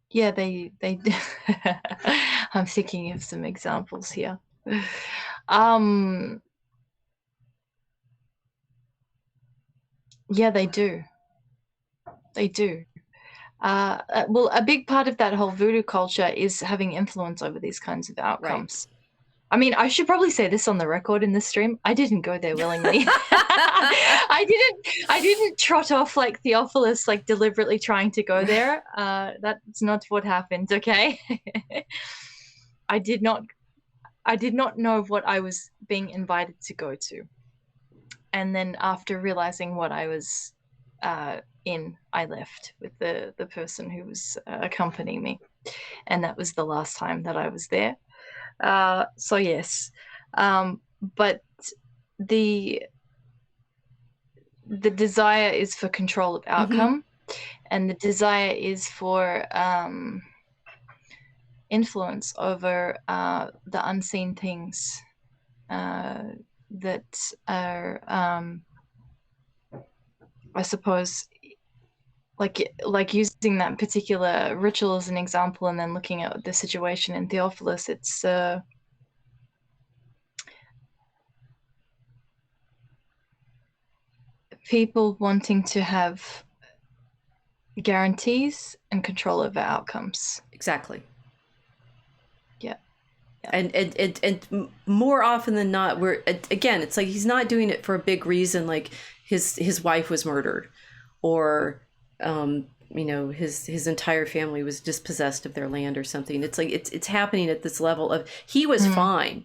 Yeah, they I'm thinking of some examples here. Yeah, they do. Well, a big part of that whole voodoo culture is having influence over these kinds of outcomes. Right. I mean, I should probably say this on the record in this stream. I didn't go there willingly. I didn't trot off like Theophilus, like deliberately trying to go there. That's not what happened, okay? I did not know what I was being invited to go to. And then after realizing what I was in, I left with the person who was accompanying me. And that was the last time that I was there. So yes, but the desire is for control of outcome, and the desire is for influence over the unseen things that are, I suppose, like using that particular ritual as an example, and then looking at the situation in Theophilus, it's people wanting to have guarantees and control over outcomes. Exactly. Yeah. And more often than not, it's like he's not doing it for a big reason, like his wife was murdered, or his entire family was dispossessed of their land or something. It's like it's happening at this level of he was fine,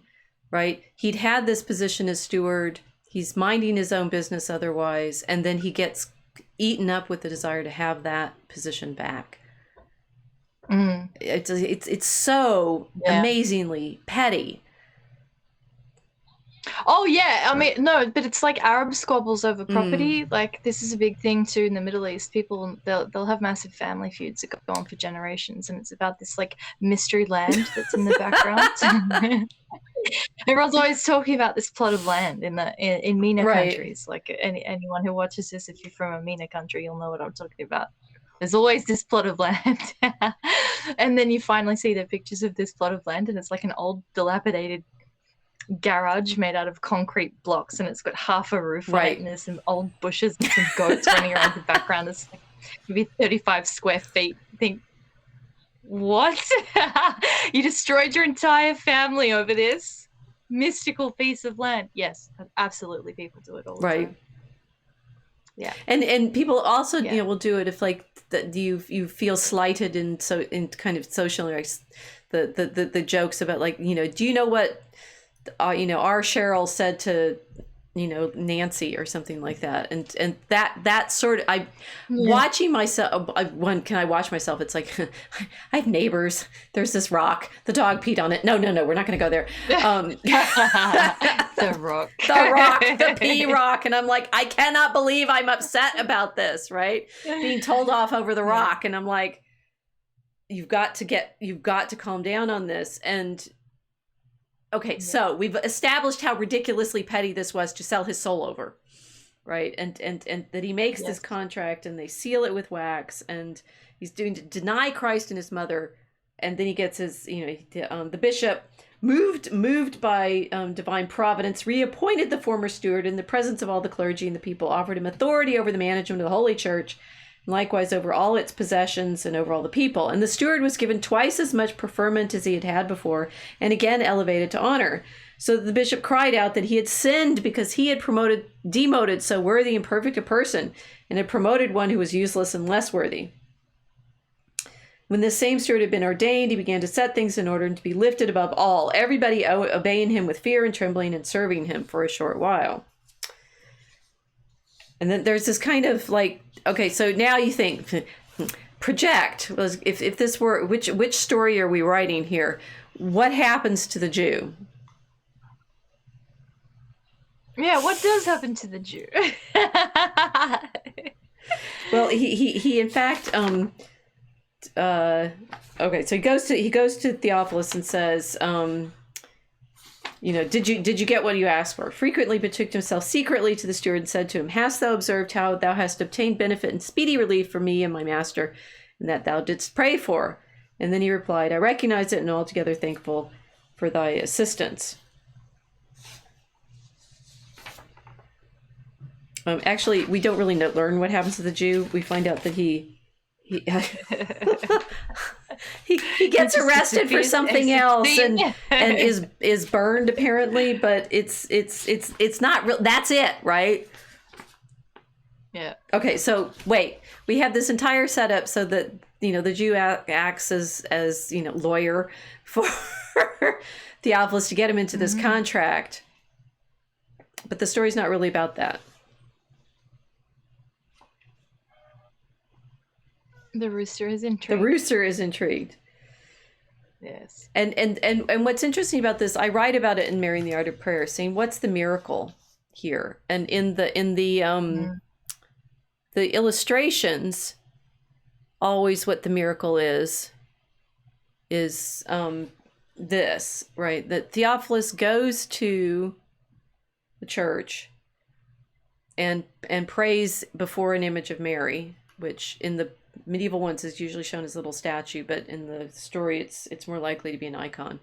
right? He'd had this position as steward. He's minding his own business otherwise, and then he gets eaten up with the desire to have that position back. It's so amazingly petty. Oh yeah, I mean no, but it's like Arab squabbles over property. Like this is a big thing too in the Middle East. People they'll have massive family feuds that go on for generations, and it's about this like mystery land that's in the background. Everyone's always talking about this plot of land in MENA countries. Like anyone who watches this, if you're from a MENA country, you'll know what I'm talking about. There's always this plot of land. And then you finally see the pictures of this plot of land, and it's like an old dilapidated garage made out of concrete blocks, and it's got half a roof on it, and there's some old bushes and some goats running around the background. It's like maybe 35 square feet. Think, what? You destroyed your entire family over this mystical piece of land. Yes, absolutely, people do it all the time. Yeah. And people also will do it if like that you feel slighted in kind of social, like the jokes about like, do you know what our Cheryl said to Nancy or something like that, and that sort of watching myself. Can I watch myself? It's like I have neighbors. There's this rock. The dog peed on it. No, we're not going to go there. The rock, the pee rock, and I'm like, I cannot believe I'm upset about this. Right, being told off over the rock, and I'm like, you've got to calm down on this. And okay, so we've established how ridiculously petty this was to sell his soul over, right? And that he makes this contract, and they seal it with wax, and he's doing to deny Christ and his mother, and then he gets his, the bishop moved by divine providence, reappointed the former steward in the presence of all the clergy and the people, offered him authority over the management of the Holy Church, and likewise over all its possessions and over all the people. And the steward was given twice as much preferment as he had had before, and again elevated to honor. So the bishop cried out that he had sinned because he had demoted so worthy and perfect a person, and had promoted one who was useless and less worthy. When this same steward had been ordained, he began to set things in order and to be lifted above all, everybody obeying him with fear and trembling and serving him for a short while. And then there's this kind of like, okay, so now you think, project, was if this were, which story are we writing here? What happens to the Jew? Yeah, what does happen to the Jew? Well, he in fact, okay, so he goes to Theophilus and says, did you get what you asked for? Frequently betook himself secretly to the steward and said to him, hast thou observed how thou hast obtained benefit and speedy relief for me and my master, and that thou didst pray for? And then he replied, I recognize it and altogether thankful for thy assistance. Actually, we don't really learn what happens to the Jew. We find out that he gets arrested for something else and is burned apparently, but it's not real. That's it, right? Yeah. Okay, so wait, we have this entire setup so that the Jew acts as lawyer for Theophilus to get him into this contract, but the story's not really about that. The rooster is intrigued. The rooster is intrigued. Yes. And what's interesting about this, I write about it in Marrying the Art of Prayer, saying what's the miracle here? And in the illustrations, always what the miracle is this, right? That Theophilus goes to the church and prays before an image of Mary, which in the medieval ones is usually shown as a little statue, but in the story it's more likely to be an icon.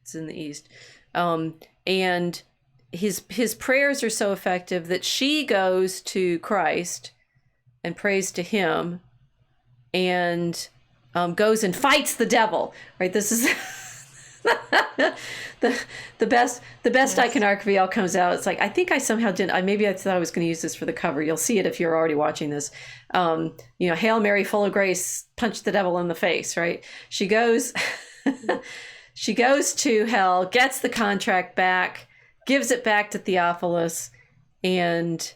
It's in the East. And his prayers are so effective that she goes to Christ and prays to him, and goes and fights the devil, right? This is the best yes. Iconography all comes out. It's like, I think I somehow didn't, maybe I thought I was going to use this for the cover. You'll see it if you're already watching this. Hail Mary, full of grace, punch the devil in the face, right? She goes to hell, gets the contract back, gives it back to Theophilus, and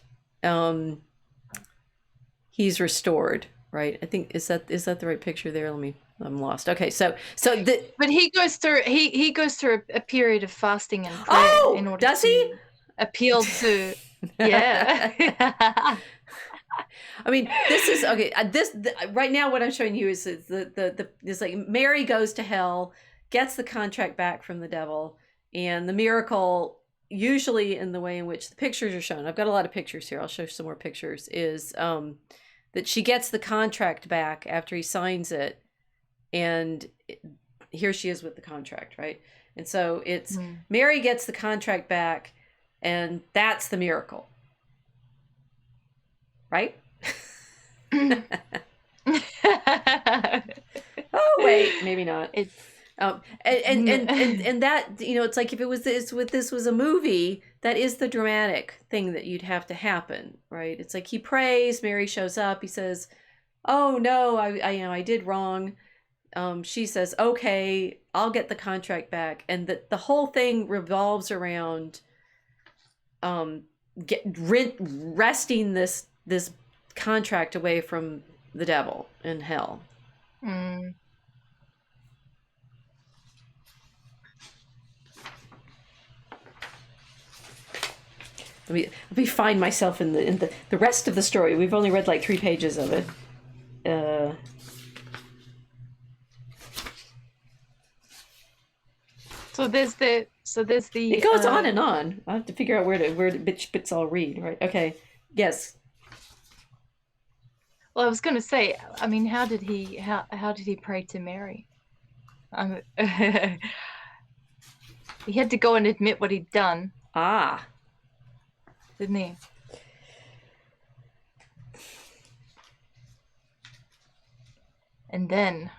he's restored, right? I think, is that the right picture there? I'm lost. Okay, but he goes through a period of fasting and prayer in order does he appeal to yeah. I mean, this is okay. Right now, what I'm showing you is is like Mary goes to hell, gets the contract back from the devil, and the miracle, usually in the way in which the pictures are shown. I've got a lot of pictures here. I'll show you some more pictures. Is that she gets the contract back after he signs it. And here she is with the contract, right? And so it's Mary gets the contract back, and that's the miracle, right? Oh wait, maybe not. It's And that, it's like if it was this was a movie, that is the dramatic thing that you'd have to happen, right? It's like he prays, Mary shows up, he says, "Oh no, I did wrong." She says, "Okay, I'll get the contract back," and the whole thing revolves around wresting this contract away from the devil in hell. mm. Let me find myself in the rest of the story. We've only read like 3 pages of it. So there's the It goes on and on. I have to figure out where the bits I'll read. Right? Okay. Yes. Well, I was going to say, I mean, how did he pray to Mary? He had to go and admit what he'd done. Ah. Didn't he? And then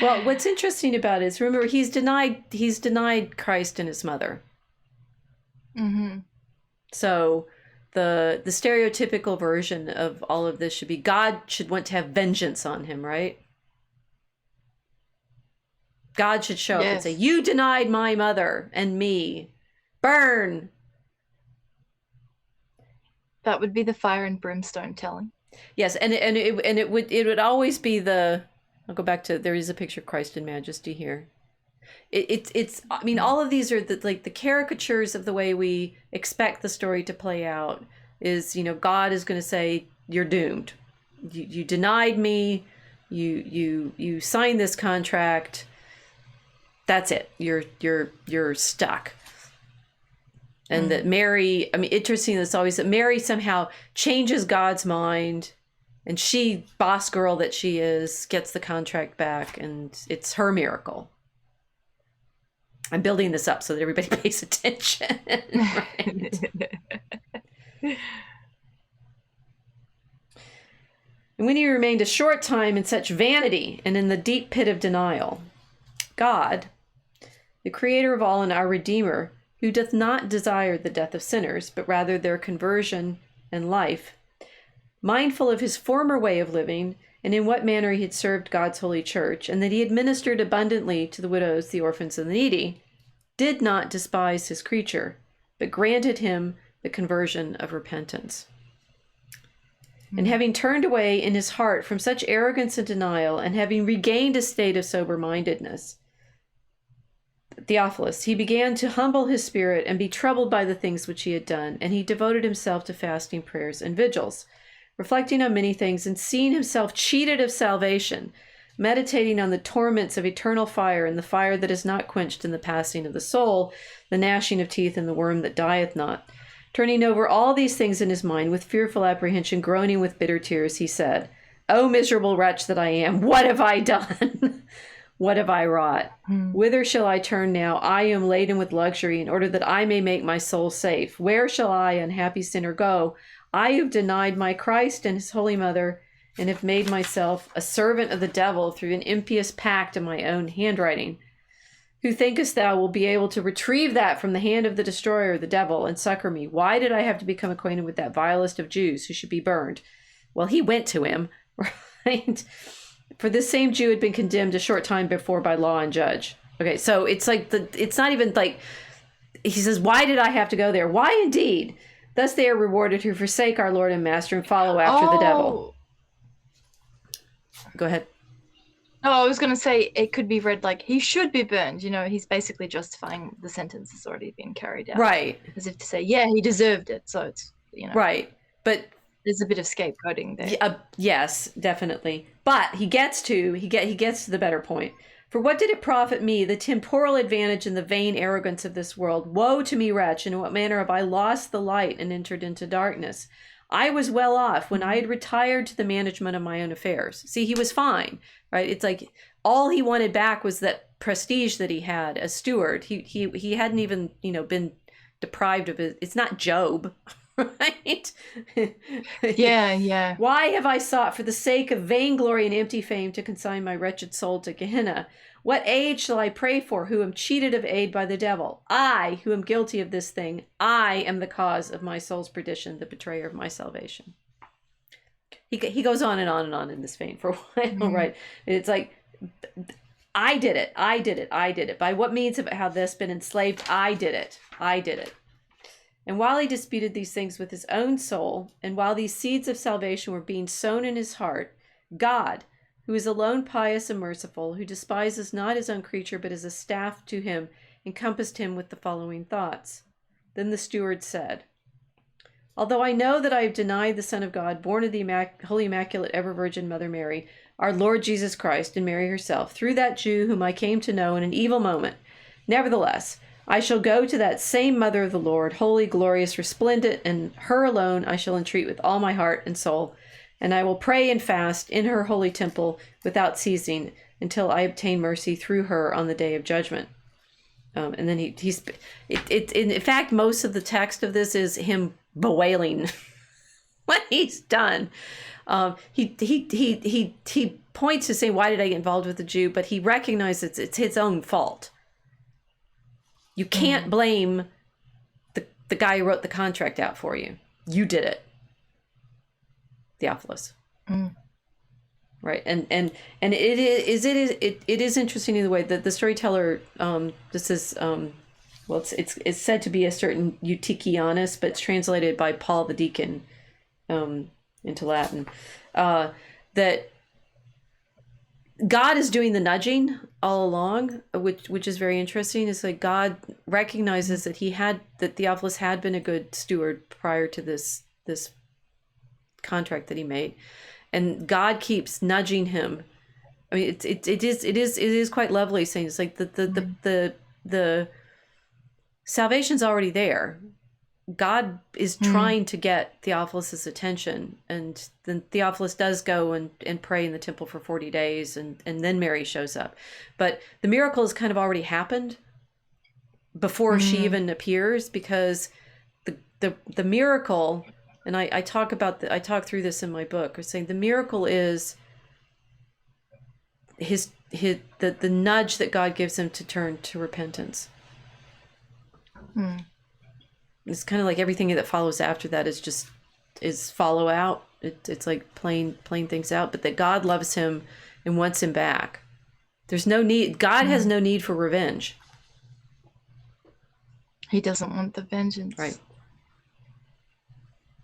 Well, what's interesting about it is, remember, he's denied Christ and his mother. Mm-hmm. So the stereotypical version of all of this should be God should want to have vengeance on him, right? God should show up and say, "You denied my mother and me. Burn." That would be the fire and brimstone telling. Yes, and it would always be the. I'll go back to, there is a picture of Christ in Majesty here. It's I mean, all of these are the caricatures of the way we expect the story to play out. Is, God is going to say, "You're doomed. You denied me. You signed this contract. That's it. You're stuck." And that Mary, I mean, interesting, that's always that Mary somehow changes God's mind, and she, boss girl that she is, gets the contract back, and it's her miracle. I'm building this up so that everybody pays attention. Right? And when he remained a short time in such vanity and in the deep pit of denial, God, the creator of all and our Redeemer, who doth not desire the death of sinners, but rather their conversion and life, mindful of his former way of living, and in what manner he had served God's holy church, and that he had ministered abundantly to the widows, the orphans, and the needy, did not despise his creature, but granted him the conversion of repentance. And having turned away in his heart from such arrogance and denial, and having regained a state of sober-mindedness, Theophilus, he began to humble his spirit and be troubled by the things which he had done, and he devoted himself to fasting, prayers, and vigils, reflecting on many things, and seeing himself cheated of salvation, meditating on the torments of eternal fire, and the fire that is not quenched in the passing of the soul, the gnashing of teeth, and the worm that dieth not. Turning over all these things in his mind with fearful apprehension, groaning with bitter tears, he said, "O miserable wretch that I am, what have I done? What have I wrought? Whither shall I turn now? I am laden with luxury, in order that I may make my soul safe. Where shall I, unhappy sinner, go? I have denied my Christ and his holy mother, and have made myself a servant of the devil through an impious pact in my own handwriting. Who thinkest thou will be able to retrieve that from the hand of the destroyer, the devil, and succor me? Why did I have to become acquainted with that vilest of Jews who should be burned?" Well, he went to him, right? For this same Jew had been condemned a short time before by law and judge. Okay, so it's like it's not even like, he says, "Why did I have to go there?" Why indeed? Thus they are rewarded who forsake our Lord and Master and follow after the devil. Go ahead. No, I was going to say it could be read like he should be burned. He's basically justifying the sentence that's already been carried out. Right. As if to say, yeah, he deserved it. So it's, Right. But there's a bit of scapegoating there. Yes, definitely. But he gets to the better point. "For what did it profit me, the temporal advantage and the vain arrogance of this world? Woe to me, wretch! In what manner have I lost the light and entered into darkness? I was well off when I had retired to the management of my own affairs." See, he was fine, right? It's like all he wanted back was that prestige that he had as steward. He hadn't even, been deprived of it. It's not Job, right? Yeah. Why have I sought for the sake of vainglory and empty fame to consign my wretched soul to Gehenna? What aid shall I pray for, who am cheated of aid by the devil? I, who am guilty of this thing, I am the cause of my soul's perdition, the betrayer of my salvation. He goes on and on and on in this vein for a while, right? It's like, I did it. By what means have this been enslaved? I did it. And while he disputed these things with his own soul, and while these seeds of salvation were being sown in his heart, God, who is alone pious and merciful, who despises not his own creature, but is a staff to him, encompassed him with the following thoughts. Then the steward said, although I know that I have denied the Son of God, born of the Holy Immaculate Ever Virgin Mother Mary, our Lord Jesus Christ, and Mary herself, through that Jew whom I came to know in an evil moment, nevertheless, I shall go to that same Mother of the Lord, holy, glorious, resplendent, and her alone I shall entreat with all my heart and soul, and I will pray and fast in her holy temple without ceasing until I obtain mercy through her on the day of judgment. And then in fact, most of the text of this is him bewailing what he's done. He points to saying, why did I get involved with the Jew? But he recognizes it's his own fault. You can't blame the guy who wrote the contract out for you. You did it, Theophilus. Right, and it is interesting in the way that the storyteller. This is well, it's said to be a certain Eutychianus, but it's translated by Paul the Deacon into Latin. That God is doing the nudging all along, which is very interesting. It's like God recognizes that that Theophilus had been a good steward prior to this contract that he made, and God keeps nudging him. I mean, it is quite lovely saying it's like the salvation's already there. God is trying to get Theophilus's attention, and then Theophilus does go and pray in the temple for 40 days, and then Mary shows up. But the miracle has kind of already happened before she even appears, because the miracle, and I talk through this in my book, or saying the miracle is the nudge that God gives him to turn to repentance. It's kind of like everything that follows after that is follow out. It's like playing things out, but that God loves him and wants him back. There's no need. God has no need for revenge. He doesn't want the vengeance. Right.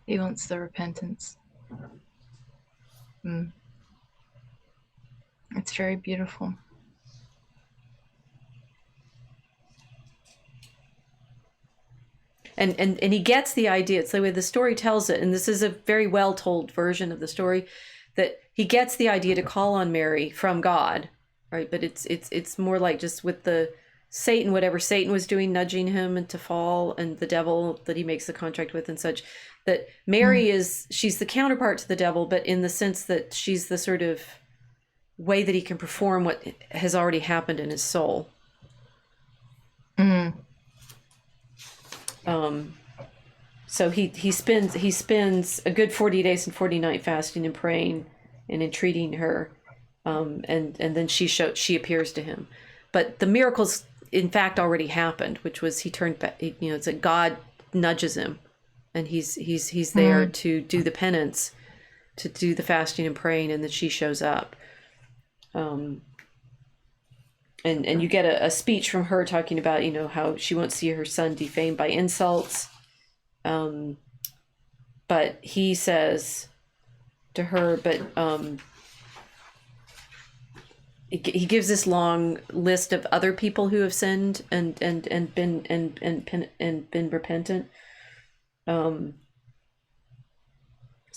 He wants the repentance. It's very beautiful. And he gets the idea. It's the way the story tells it, and this is a very well told version of the story, that he gets the idea to call on Mary from God, right? But it's more like just with the Satan, whatever Satan was doing, nudging him into fall, and the devil that he makes the contract with and such, that Mary she's the counterpart to the devil, but in the sense that she's the sort of way that he can perform what has already happened in his soul. So he spends a good 40 days and 40 nights fasting and praying and entreating her, and then she appears to him. But the miracles in fact already happened, which was he turned back. It's like God nudges him, and he's there to do the penance, to do the fasting and praying, and then she shows up. And you get a speech from her talking about, how she won't see her son defamed by insults. But he says to her, he gives this long list of other people who have sinned and been repentant. So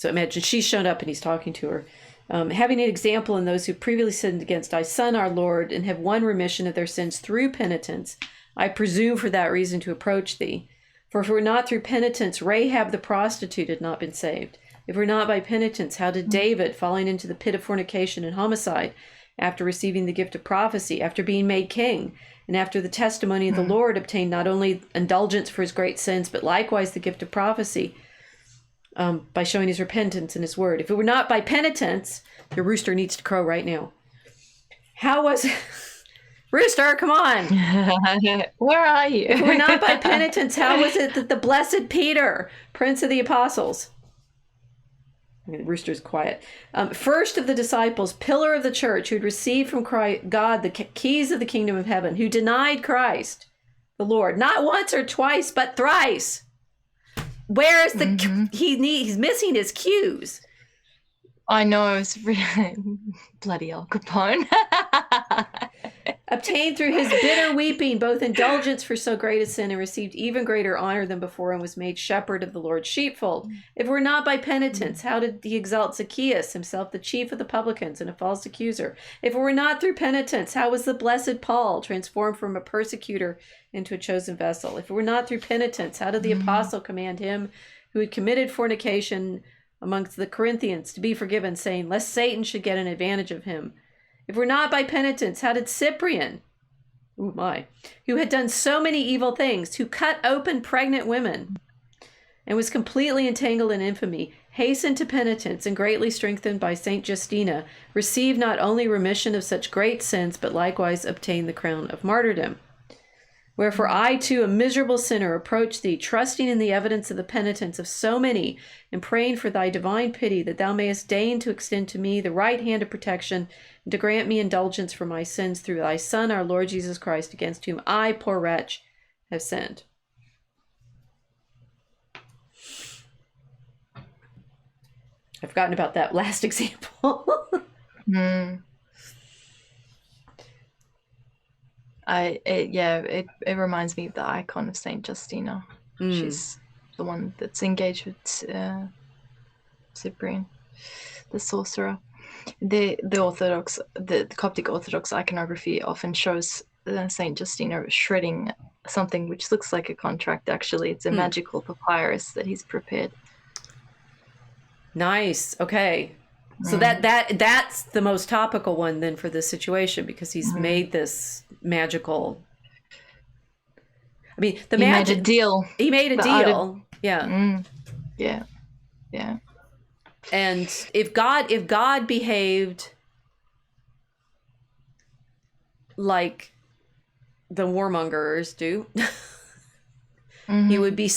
imagine she's shown up and he's talking to her. Having an example in those who previously sinned against thy Son, our Lord, and have won remission of their sins through penitence, I presume for that reason to approach thee. For if it were not through penitence, Rahab the prostitute had not been saved. If it were not by penitence, how did David, falling into the pit of fornication and homicide, after receiving the gift of prophecy, after being made king, and after the testimony of the Lord, obtain not only indulgence for his great sins, but likewise the gift of prophecy? by showing his repentance and his word. If it were not by penitence, your rooster needs to crow right now. How was it? Rooster, come on. Where are you? If it were not by penitence, how was it that the blessed Peter, Prince of the Apostles, the rooster's quiet, first of the disciples, pillar of the church, who had received from God the keys of the kingdom of heaven, who denied Christ, the Lord, not once or twice, but thrice. Where is the he's missing his cues. I know, it's really bloody Al Capone. Obtained through his bitter weeping both indulgence for so great a sin, and received even greater honor than before, and was made shepherd of the Lord's sheepfold. If it were not by penitence, how did he exalt Zacchaeus, himself the chief of the publicans and a false accuser? If it were not through penitence, how was the blessed Paul transformed from a persecutor into a chosen vessel? If it were not through penitence, how did the apostle command him who had committed fornication amongst the Corinthians to be forgiven, saying, lest Satan should get an advantage of him? If we're not by penitence, how did Cyprian, who had done so many evil things, who cut open pregnant women and was completely entangled in infamy, hasten to penitence and greatly strengthened by Saint Justina, receive not only remission of such great sins, but likewise obtain the crown of martyrdom? Wherefore I, too, a miserable sinner, approach thee, trusting in the evidence of the penitence of so many, and praying for thy divine pity, that thou mayest deign to extend to me the right hand of protection, and to grant me indulgence for my sins through thy Son, our Lord Jesus Christ, against whom I, poor wretch, have sinned. I've forgotten about that last example. It reminds me of the icon of Saint Justina. She's the one that's engaged with Cyprian, the sorcerer. The Coptic Orthodox iconography often shows Saint Justina shredding something which looks like a contract. Actually, it's a magical papyrus that he's prepared. Nice. Okay. So that's the most topical one then for this situation, because he's made this magical. I mean, he made a deal. He made a deal. Yeah. Yeah. And if God behaved like the warmongers do, he would be.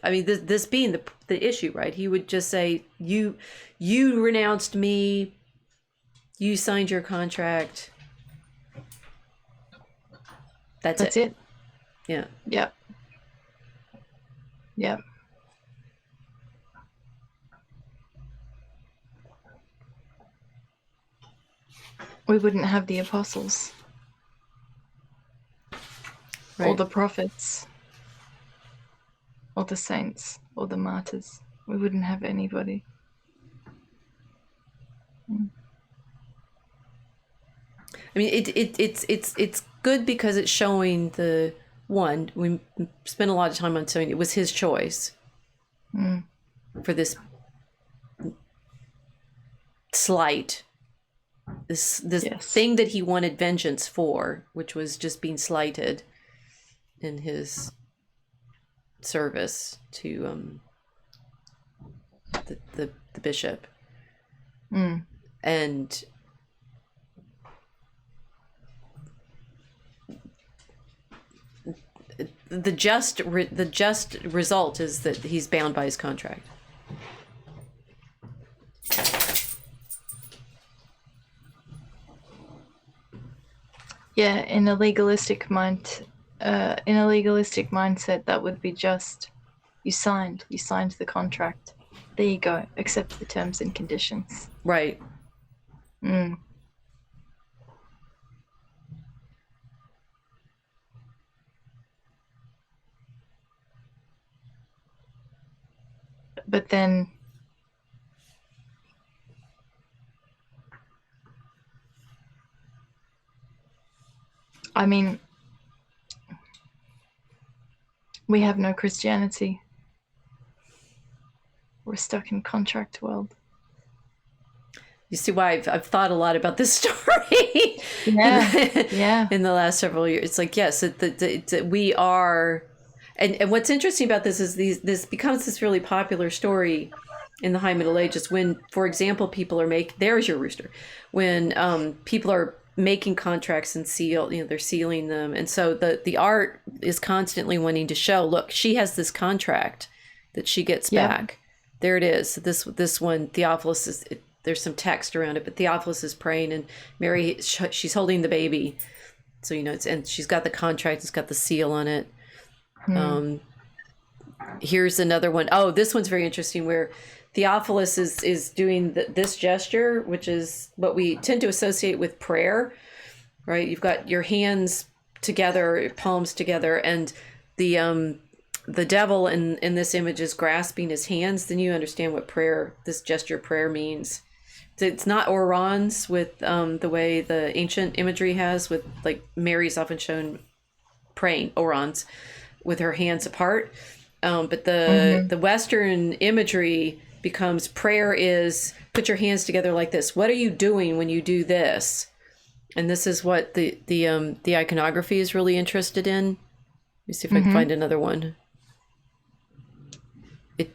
I mean, this being the issue, right? He would just say, you renounced me, you signed your contract. That's it. Yeah. Yep. We wouldn't have the apostles, or the prophets, or the saints, or the martyrs. We wouldn't have anybody. I mean, it's good because it's showing we spent a lot of time on showing it was his choice for this slight, this thing that he wanted vengeance for, which was just being slighted in his service to the bishop. And the just result is that he's bound by his contract. Yeah, in a legalistic mindset, that would be just, you signed the contract. There you go. Accept the terms and conditions. Right. But then I mean, we have no Christianity. We're stuck in contract world. You see why I've thought a lot about this story. Yeah. In the last several years, it's like, yes, we are, and what's interesting about this is this becomes this really popular story in the High Middle Ages when, for example, people are there's your rooster, when people are making contracts and they're sealing them, and so the art is constantly wanting to show, look, she has this contract that she gets back. There it is. This one, Theophilus there's some text around it, but Theophilus is praying, and Mary, she's holding the baby, so and she's got the contract, it's got the seal on it. Here's another one. Oh, this one's very interesting, where Theophilus is doing this gesture, which is what we tend to associate with prayer, right? You've got your hands together, palms together, and the devil in this image is grasping his hands. Then you understand what this gesture prayer means. It's not orans with the way the ancient imagery has, with like Mary's often shown praying orans with her hands apart. But the Western imagery becomes prayer is put your hands together like this. What are you doing when you do this? And this is what the iconography is really interested in. Let me see if I can find another one.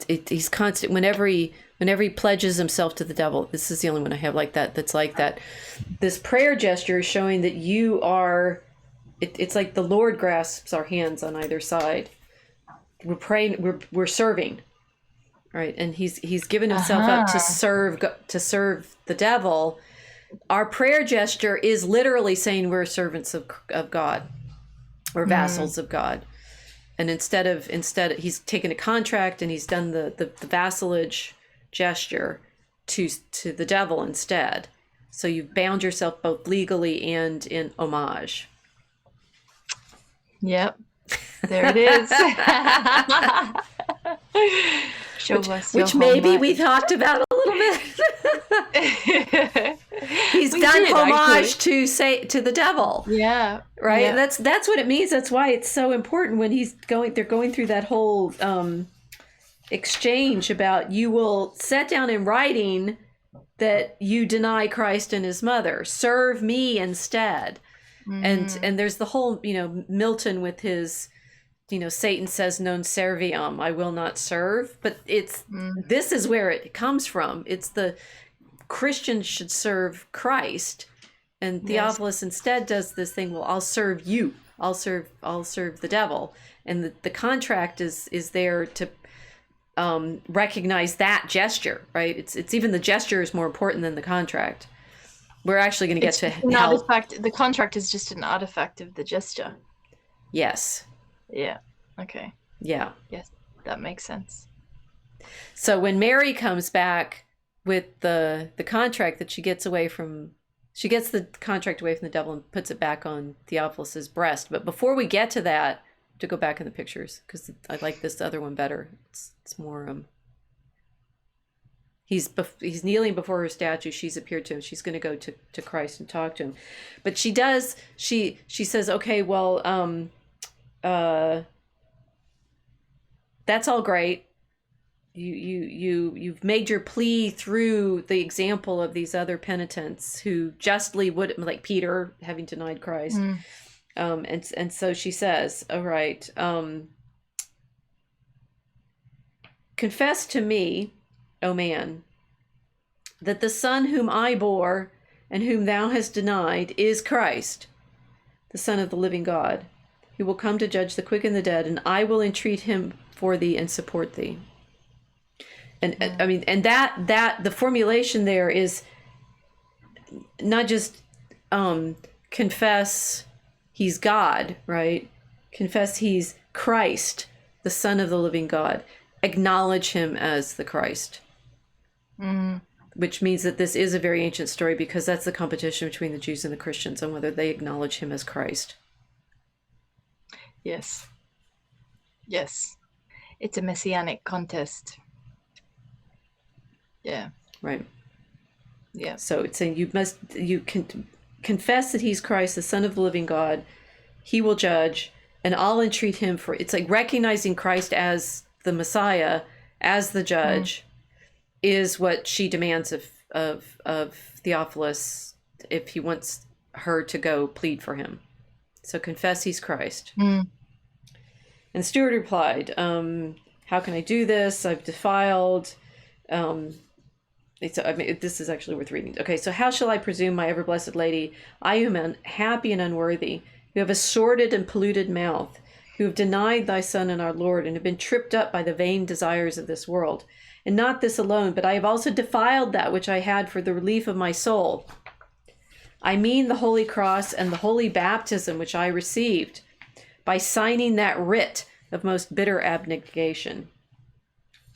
He's constant whenever he pledges himself to the devil. This is the only one I have like that. That's like that. This prayer gesture is showing that you are. It's like the Lord grasps our hands on either side. We're praying. We're serving. Right, and he's given himself up to serve the devil. Our prayer gesture is literally saying we're servants of God, or vassals of God. And instead he's taken a contract and he's done the vassalage gesture to the devil instead. So you've bound yourself both legally and in homage. Yep, there it is. Which maybe we talked about a little bit. He's done homage to the devil. Yeah. Right? Yeah. That's what it means. That's why it's so important when they're going through that whole exchange about, you will set down in writing that you deny Christ and his mother. Serve me instead. And there's the whole, Milton with his, Satan says non serviam, I will not serve. But this is where it comes from. It's the Christians should serve Christ. And Theophilus instead does this thing, well, I'll serve you. I'll serve the devil. And the contract is there to recognize that gesture, right? It's even the gesture is more important than the contract. We're actually going to get to how the contract is just an artifact of the gesture. Yes. Yeah. Okay. Yeah. Yes, that makes sense. So when Mary comes back with the contract that she gets the contract away from the devil and puts it back on Theophilus's breast. But before we get to that, to go back in the pictures, because I like this other one better. It's more he's kneeling before her statue. She's appeared to him. She's going to go to Christ and talk to him. But she says, okay, well, that's all great. You've made your plea through the example of these other penitents who justly would, like Peter having denied Christ. And so she says, all right, confess to me, O man, that the Son whom I bore and whom thou hast denied is Christ, the Son of the living God, who will come to judge the quick and the dead, and I will entreat him for thee and support thee. And I mean, and that the formulation there is not just confess he's God, right? Confess he's Christ, the Son of the living God. Acknowledge him as the Christ. Which means that this is a very ancient story, because that's the competition between the Jews and the Christians on whether they acknowledge him as Christ. Yes. Yes. It's a messianic contest. Yeah. Right. Yeah. So it's saying you can confess that he's Christ, the Son of the living God. He will judge, and I'll entreat him for. It's like recognizing Christ as the Messiah, as the judge, is what she demands of Theophilus if he wants her to go plead for him. So confess he's Christ. And Stuart replied, how can I do this? I've defiled. This is actually worth reading. Okay, so how shall I presume, my ever blessed lady, I who am unhappy and unworthy, who have a sordid and polluted mouth, who have denied thy Son and our Lord, and have been tripped up by the vain desires of this world. And not this alone, but I have also defiled that which I had for the relief of my soul. I mean the holy cross and the holy baptism which I received by signing that writ of most bitter abnegation.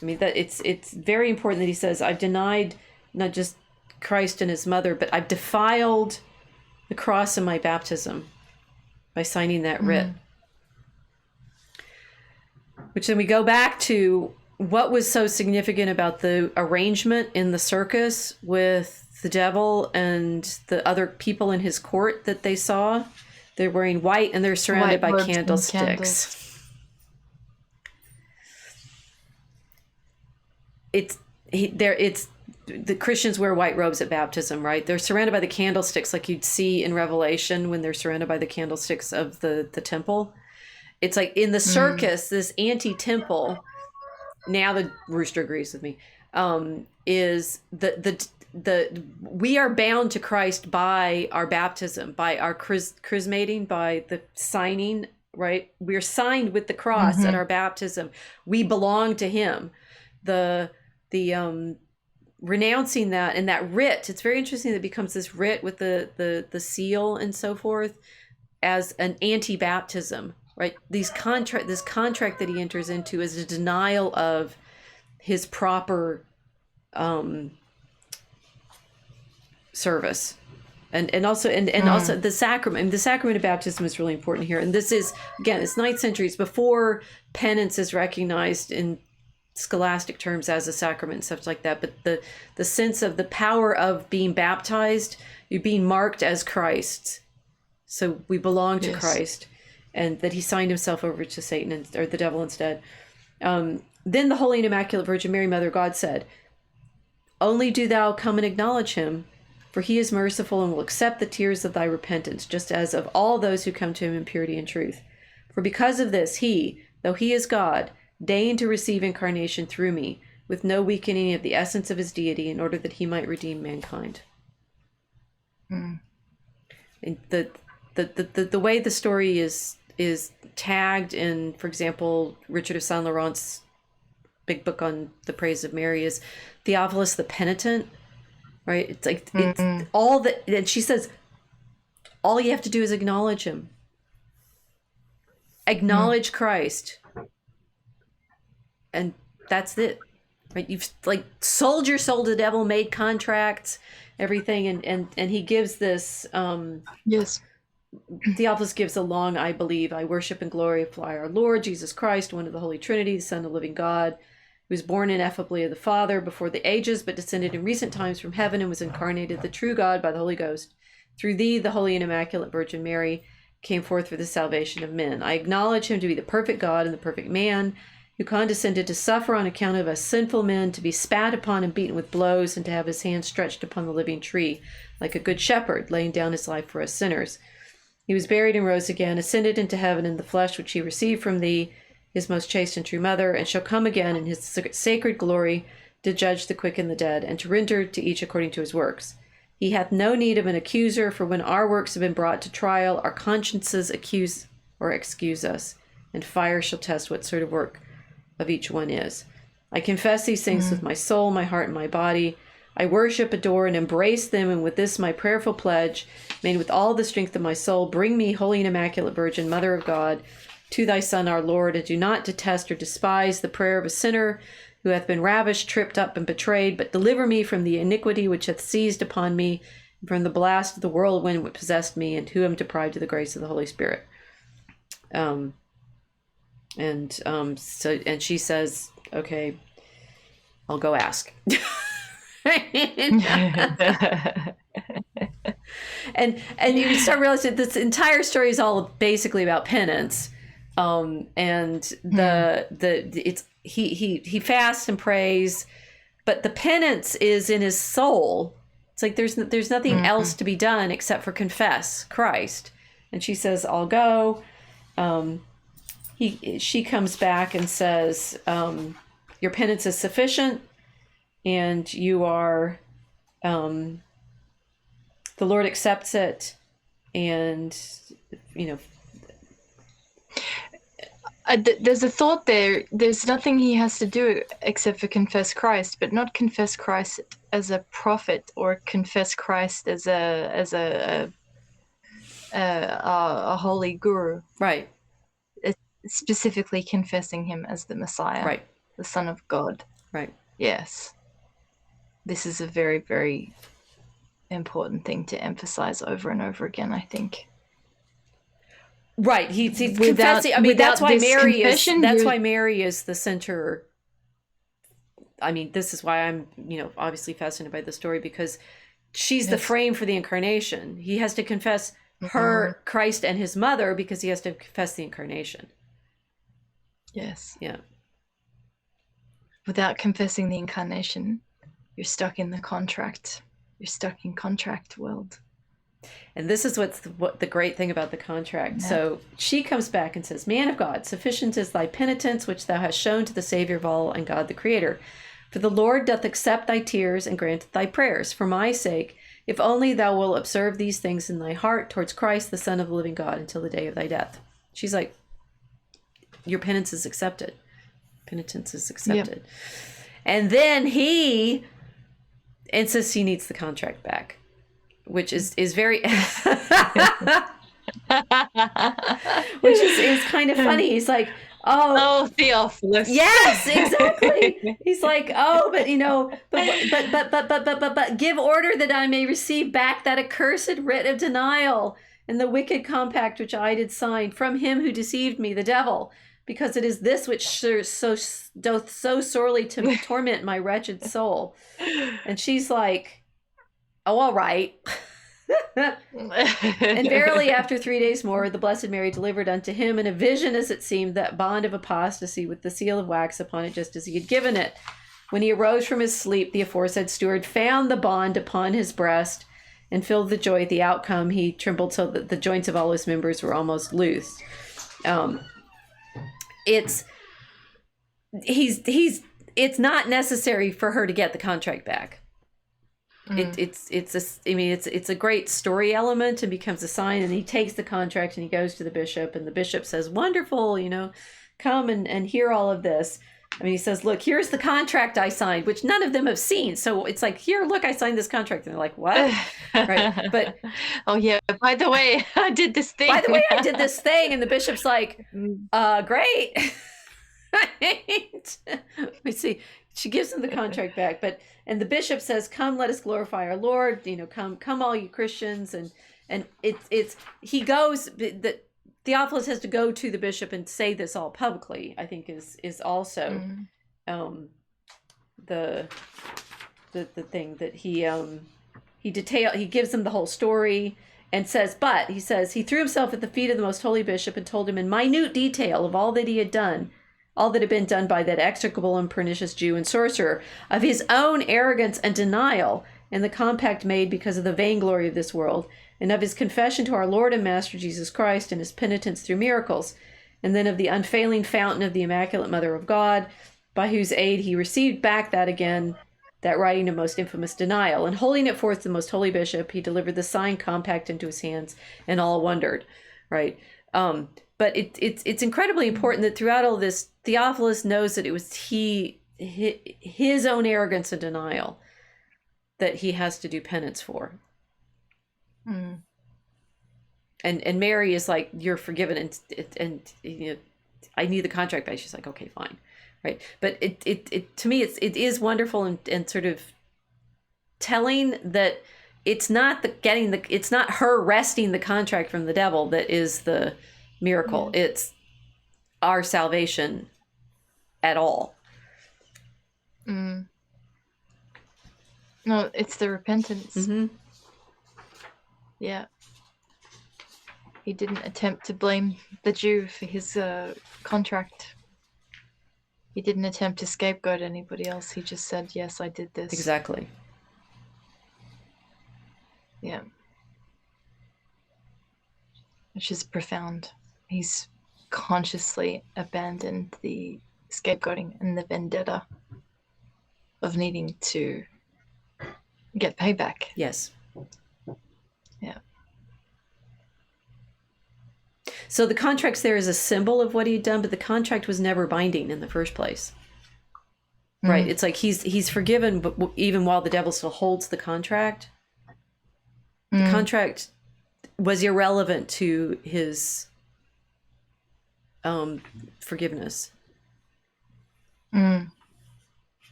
I mean, that it's very important that he says, I've denied not just Christ and his mother, but I've defiled the cross in my baptism by signing that writ. Which then we go back to what was so significant about the arrangement in the circus with the devil and the other people in his court that they saw. They're wearing white and they're surrounded by candlesticks. It's the Christians wear white robes at baptism, right? They're surrounded by the candlesticks like you'd see in Revelation when they're surrounded by the candlesticks of the temple. It's like in the circus, this anti-temple, now the rooster agrees with me, is the we are bound to Christ by our baptism, by our chrismating, by the signing, right? We're signed with the cross at our baptism. We belong to him. The renouncing that and that writ, it's very interesting that it becomes this writ with the seal and so forth as an anti-baptism, right? This contract that he enters into is a denial of his proper service. And also the sacrament. And the sacrament of baptism is really important here. And this is, again, it's 9th century. It's before penance is recognized in scholastic terms as a sacrament and stuff like that. But the sense of the power of being baptized, you're being marked as Christ. So we belong to Christ, and that he signed himself over to Satan or the devil instead. Then the Holy and Immaculate Virgin Mary, Mother of God, said, only do thou come and acknowledge him, for he is merciful and will accept the tears of thy repentance, just as of all those who come to him in purity and truth. For because of this, he, though he is God, deigned to receive incarnation through me, with no weakening of the essence of his deity, in order that he might redeem mankind. And the way the story is tagged in, for example, Richard of Saint Laurent's big book on the praise of Mary, is Theophilus the penitent, right? It's like it's all that, and she says all you have to do is acknowledge him, acknowledge Christ, and that's it, right? You've like sold your soul to the devil, made contracts, everything, and he gives this Theophilus gives a long, I believe, I worship and glorify our Lord Jesus Christ, one of the Holy Trinity, the Son of the living God, who was born ineffably of the Father before the ages, but descended in recent times from heaven and was incarnated, the true God, by the Holy Ghost. Through thee, the Holy and Immaculate Virgin Mary, came forth for the salvation of men. I acknowledge him to be the perfect God and the perfect man, who condescended to suffer on account of us sinful men, to be spat upon and beaten with blows, and to have his hand stretched upon the living tree, like a good shepherd, laying down his life for us sinners. He was buried and rose again, ascended into heaven in the flesh which he received from thee, his most chaste and true mother, and shall come again in his sacred glory to judge the quick and the dead, and to render to each according to his works. He hath no need of an accuser, for when our works have been brought to trial, our consciences accuse or excuse us, and fire shall test what sort of work of each one is. I confess these things with my soul, my heart, and my body. I worship, adore, and embrace them, and with this my prayerful pledge, made with all the strength of my soul, bring me, Holy and Immaculate Virgin, Mother of God, to thy Son our Lord, and do not detest or despise the prayer of a sinner who hath been ravished, tripped up, and betrayed, but deliver me from the iniquity which hath seized upon me, and from the blast of the whirlwind which possessed me, and who am deprived of the grace of the Holy Spirit. And she says, okay, I'll go ask. and you start realizing this entire story is all basically about penance. He fasts and prays, but the penance is in his soul. It's like there's nothing else to be done except for confess Christ. And she says, I'll go. She comes back and says, your penance is sufficient. and you are, the Lord accepts it, and There's a thought there. There's nothing he has to do except for confess Christ, but not confess Christ as a prophet or confess Christ as a holy guru. right, It's specifically confessing him as the Messiah, right, the Son of God. right. Yes, this is a very, very important thing to emphasize over and over again, I think. Right. He's confessing. I mean, that's why Mary is. That's why Mary is the center. I mean, this is why I'm, obviously fascinated by the story, because she's the frame for the incarnation. He has to confess her, Christ, and his mother, because he has to confess the incarnation. Yes. Yeah. Without confessing the incarnation, you're stuck in the contract. You're stuck in contract world. And this is what the great thing about the contract. Yeah. So she comes back and says, "Man of God, sufficient is thy penitence, which thou hast shown to the Savior of all and God the Creator. For the Lord doth accept thy tears and granteth thy prayers. For my sake, if only thou wilt observe these things in thy heart towards Christ, the Son of the living God, until the day of thy death." She's like, your penance is accepted. Penitence is accepted. Yep. And then he insists he needs the contract back, which is very which is kind of funny. He's like, oh Theophilus. Yes, exactly. He's like, oh, but but give order that I may receive back that accursed writ of denial and the wicked compact which I did sign from him who deceived me, the devil, because it is this which doth so sorely to torment my wretched soul. And she's like, oh, all right. And verily, after 3 days more, the Blessed Mary delivered unto him in a vision, as it seemed, that bond of apostasy with the seal of wax upon it, just as he had given it. When he arose from his sleep, the aforesaid steward found the bond upon his breast, and filled with joy at the outcome. He trembled so that the joints of all his members were almost loosed. It's not necessary for her to get the contract back. It's a great story element and becomes a sign. And he takes the contract and he goes to the bishop, and the bishop says, "Wonderful, come and hear all of this." I mean, he says, "Look, here's the contract I signed," which none of them have seen. So it's like, "Here, look, I signed this contract." And they're like, "What?" Right? But oh yeah, by the way, I did this thing. And the bishop's like, "Great." We see. She gives him the contract back, and the bishop says, "Come, let us glorify our Lord. Come, all you Christians." And he goes. That Theophilus has to go to the bishop and say this all publicly. I think is also the thing that he gives them the whole story and says, but he says he threw himself at the feet of the most holy bishop and told him in minute detail of all that he had done. All that had been done by that execrable and pernicious Jew and sorcerer, of his own arrogance and denial, and the compact made because of the vainglory of this world, and of his confession to our Lord and Master Jesus Christ, and his penitence through miracles, and then of the unfailing fountain of the Immaculate Mother of God, by whose aid he received back that writing of most infamous denial. And holding it forth to the most holy bishop, he delivered the signed compact into his hands, and all wondered, right? But it's incredibly important that throughout all this, Theophilus knows that it was his own arrogance and denial that he has to do penance for. And Mary is like, "You're forgiven," and I need the contract back. She's like, "Okay, fine," right? But it to me it is wonderful and sort of telling that it's not it's not her wresting the contract from the devil that is the miracle. It's our salvation at all. No, it's the repentance. Yeah. He didn't attempt to blame the Jew for his contract. He didn't attempt to scapegoat anybody else. He just said, "Yes, I did this." Exactly. Yeah. Which is profound. He's consciously abandoned the scapegoating and the vendetta. of needing to get payback. Yes. Yeah. So the contract's there as a symbol of what he'd done, but the contract was never binding in the first place. Right. It's like he's forgiven, but even while the devil still holds the contract, the contract was irrelevant to his forgiveness.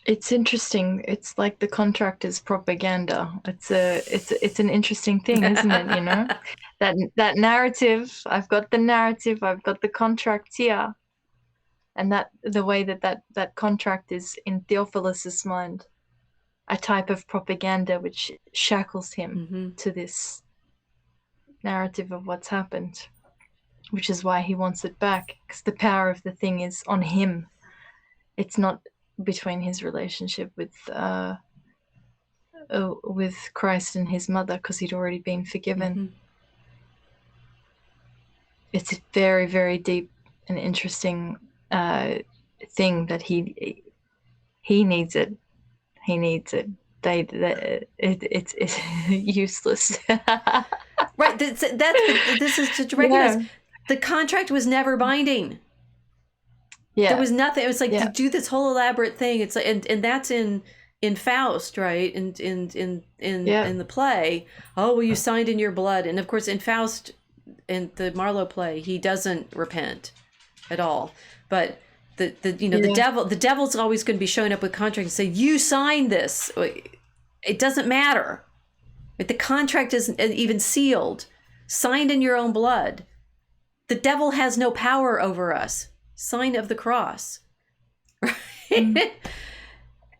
It's interesting. It's like the contract is propaganda. It's an interesting thing, isn't it? You know, that narrative. I've got the narrative. I've got the contract here, and that the way that contract is in Theophilus's mind, a type of propaganda which shackles him to this narrative of what's happened, which is why he wants it back, because the power of the thing is on him. It's not between his relationship with Christ and his mother, because he'd already been forgiven. It's a very, very deep and interesting thing that he needs it. He needs it. It's useless. Right. This is to recognize the contract was never binding. Yeah. There was nothing. It was like to do this whole elaborate thing. It's like, and that's in Faust, right? And in the play. Oh, well, you signed in your blood. And of course, in Faust, in the Marlowe play, he doesn't repent at all. But the devil's always going to be showing up with contract and say, you signed this. It doesn't matter. The contract isn't even sealed, signed in your own blood. The devil has no power over us. Sign of the cross. Right?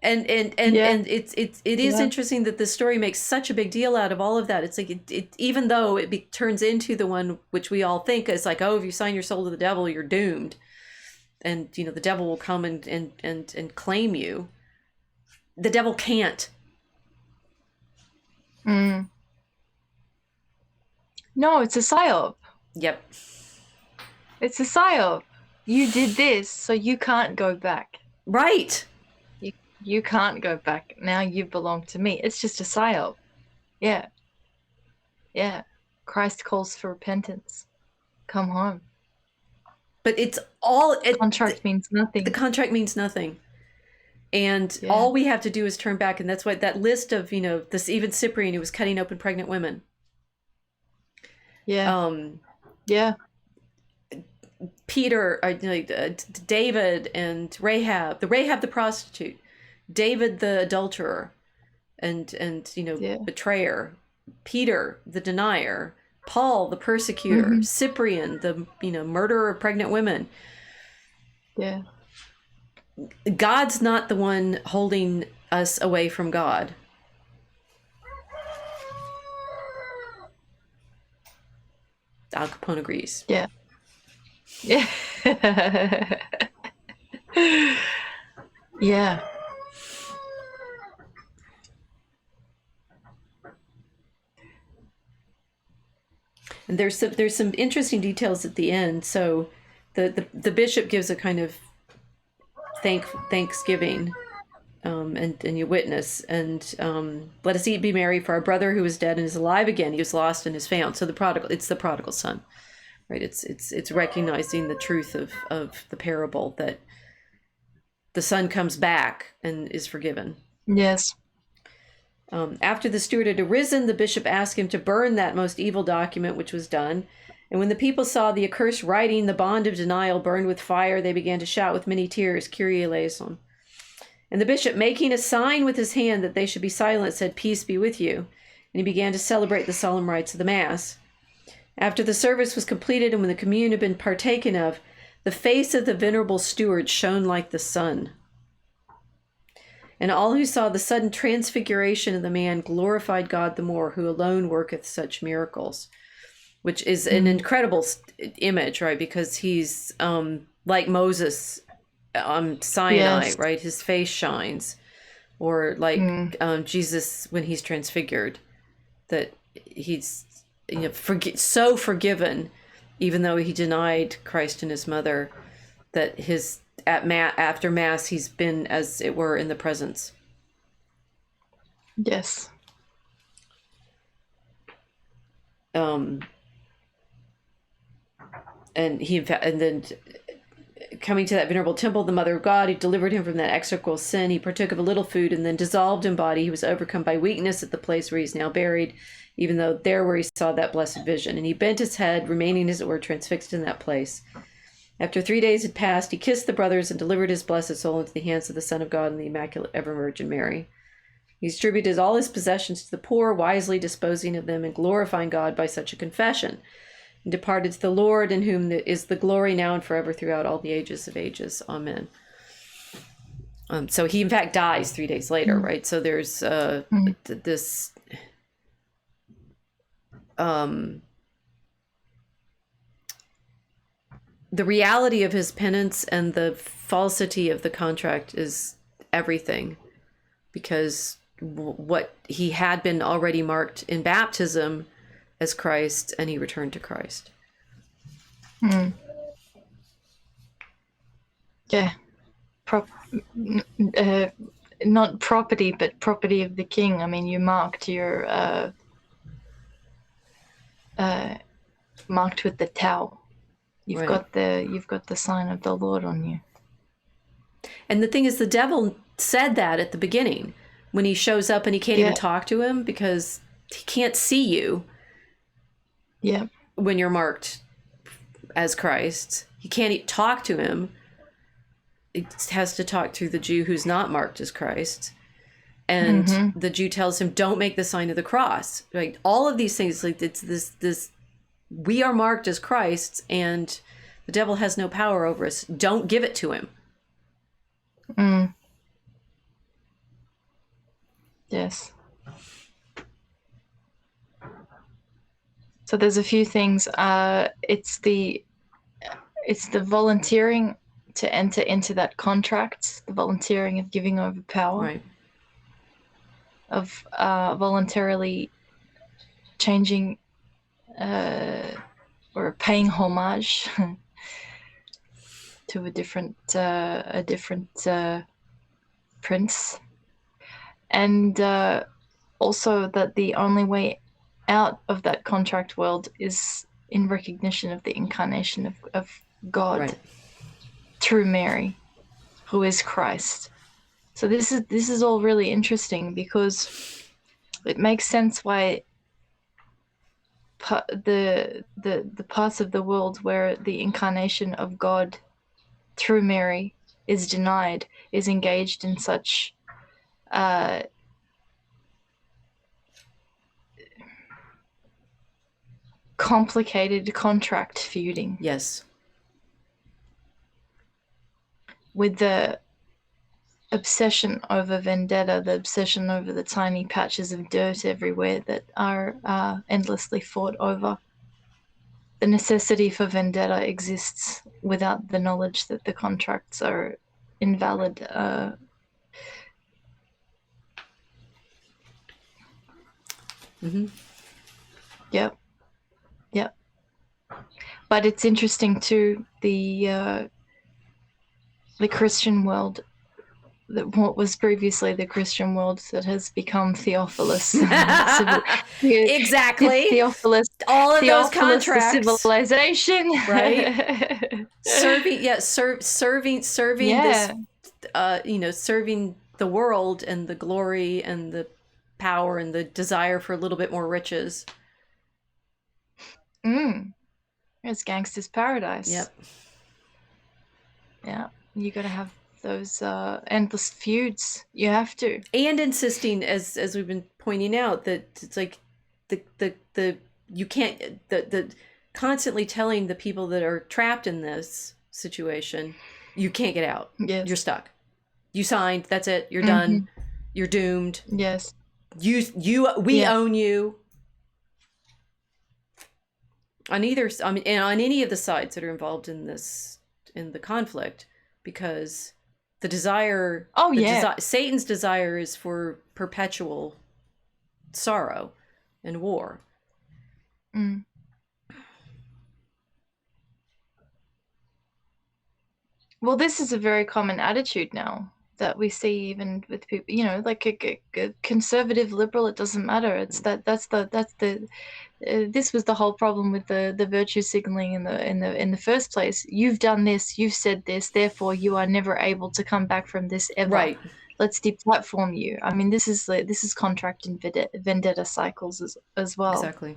And it is interesting that the story makes such a big deal out of all of that. It's like it even though it turns into the one which we all think is like, oh, if you sign your soul to the devil, you're doomed, and the devil will come and claim you. The devil can't. No, it's a psyop. Yep. It's a psyop. You did this, so you can't go back. Right. You can't go back. Now you belong to me. It's just a psyop. Yeah. Yeah. Christ calls for repentance. Come home. But it's all... Contract means nothing. The contract means nothing. And all we have to do is turn back. And that's why that list of, this even Cyprian who was cutting open pregnant women. Yeah. Yeah. Peter, David and Rahab, the prostitute, David the adulterer, and betrayer, Peter the denier, Paul the persecutor, Cyprian the murderer of pregnant women. Yeah. God's not the one holding us away from God. Al Capone agrees. Yeah. Yeah. Yeah. And there's some interesting details at the end. So the bishop gives a kind of thanksgiving, and you witness, and let us eat, be merry, for our brother who was dead and is alive again. He was lost and is found. So it's the prodigal son. Right, it's recognizing the truth of the parable, that the son comes back and is forgiven. Yes. After the steward had arisen, the bishop asked him to burn that most evil document, which was done. And when the people saw the accursed writing, the bond of denial, burned with fire, they began to shout with many tears, Kyrie eleison. And the bishop, making a sign with his hand that they should be silent, said, Peace be with you. And he began to celebrate the solemn rites of the Mass. After the service was completed and when the communion had been partaken of, the face of the venerable steward shone like the sun. And all who saw the sudden transfiguration of the man glorified God the more, who alone worketh such miracles. Which is an incredible image, right? Because he's like Moses on Sinai, right? His face shines. Or like Jesus when he's transfigured, that he's so forgiven, even though he denied Christ and his mother, that after Mass he's been, as it were, in the presence. Yes. And then coming to that venerable temple, the Mother of God, who delivered him from that execrable sin, he partook of a little food and then dissolved in body. He was overcome by weakness at the place where he's now buried, even though there where he saw that blessed vision. And he bent his head, remaining, as it were, transfixed in that place. After 3 days had passed, he kissed the brothers and delivered his blessed soul into the hands of the Son of God and the Immaculate Ever Virgin Mary. He distributed all his possessions to the poor, wisely disposing of them and glorifying God by such a confession, and departed to the Lord, in whom is the glory now and forever throughout all the ages of ages. Amen. So he, in fact, dies 3 days later, right? So there's this... the reality of his penance and the falsity of the contract is everything, because what he had been already marked in baptism as Christ, and he returned to Christ. Yeah. Not property, but property of the king. I mean, you marked your marked with the tau. You've got the sign of the Lord on you. And the thing is, the devil said that at the beginning when he shows up, and he can't even talk to him because he can't see you. Yeah. When you're marked as Christ, he can't talk to him. It has to talk to the Jew who's not marked as Christ. And the Jew tells him, don't make the sign of the cross. Like, all of these things, like, it's this, we are marked as Christ, and the devil has no power over us. Don't give it to him. Yes. So there's a few things. It's the volunteering to enter into that contract, the volunteering of giving over power, Right. Of voluntarily changing or paying homage to a different prince, and also that the only way out of that contract world is in recognition of the incarnation of God through Mary, who is Christ. So this is all really interesting, because it makes sense why the parts of the world where the incarnation of God through Mary is denied is engaged in such complicated contract feuding. Yes. With the obsession over vendetta, the obsession over the tiny patches of dirt everywhere that are endlessly fought over. The necessity for vendetta exists without the knowledge that the contracts are invalid. Yep. But it's interesting too, the Christian world, what was previously the Christian world that has become Theophilus. Exactly. Theophilus. All of Theophilus, those contracts. the civilization. Right. Serving this, serving the world and the glory and the power and the desire for a little bit more riches. It's gangster's paradise. Yep. Yeah. You got to have those endless feuds. You have to. And insisting, as we've been pointing out, that it's like the you can't, the constantly telling the people that are trapped in this situation, you can't get out. Yes. You're stuck. You signed, that's it, you're done. You're doomed. Yes. We own you. On either, I mean, and on any of the sides that are involved in the conflict, because the desire, Satan's desire is for perpetual sorrow and war. Well, this is a very common attitude now that we see even with people, like a conservative, liberal, it doesn't matter. It's that's the this was the whole problem with the virtue signaling in the first place. You've done this, you've said this, therefore you are never able to come back from this ever. Right. Let's deplatform you. I mean, this is contract and vendetta cycles as well. Exactly.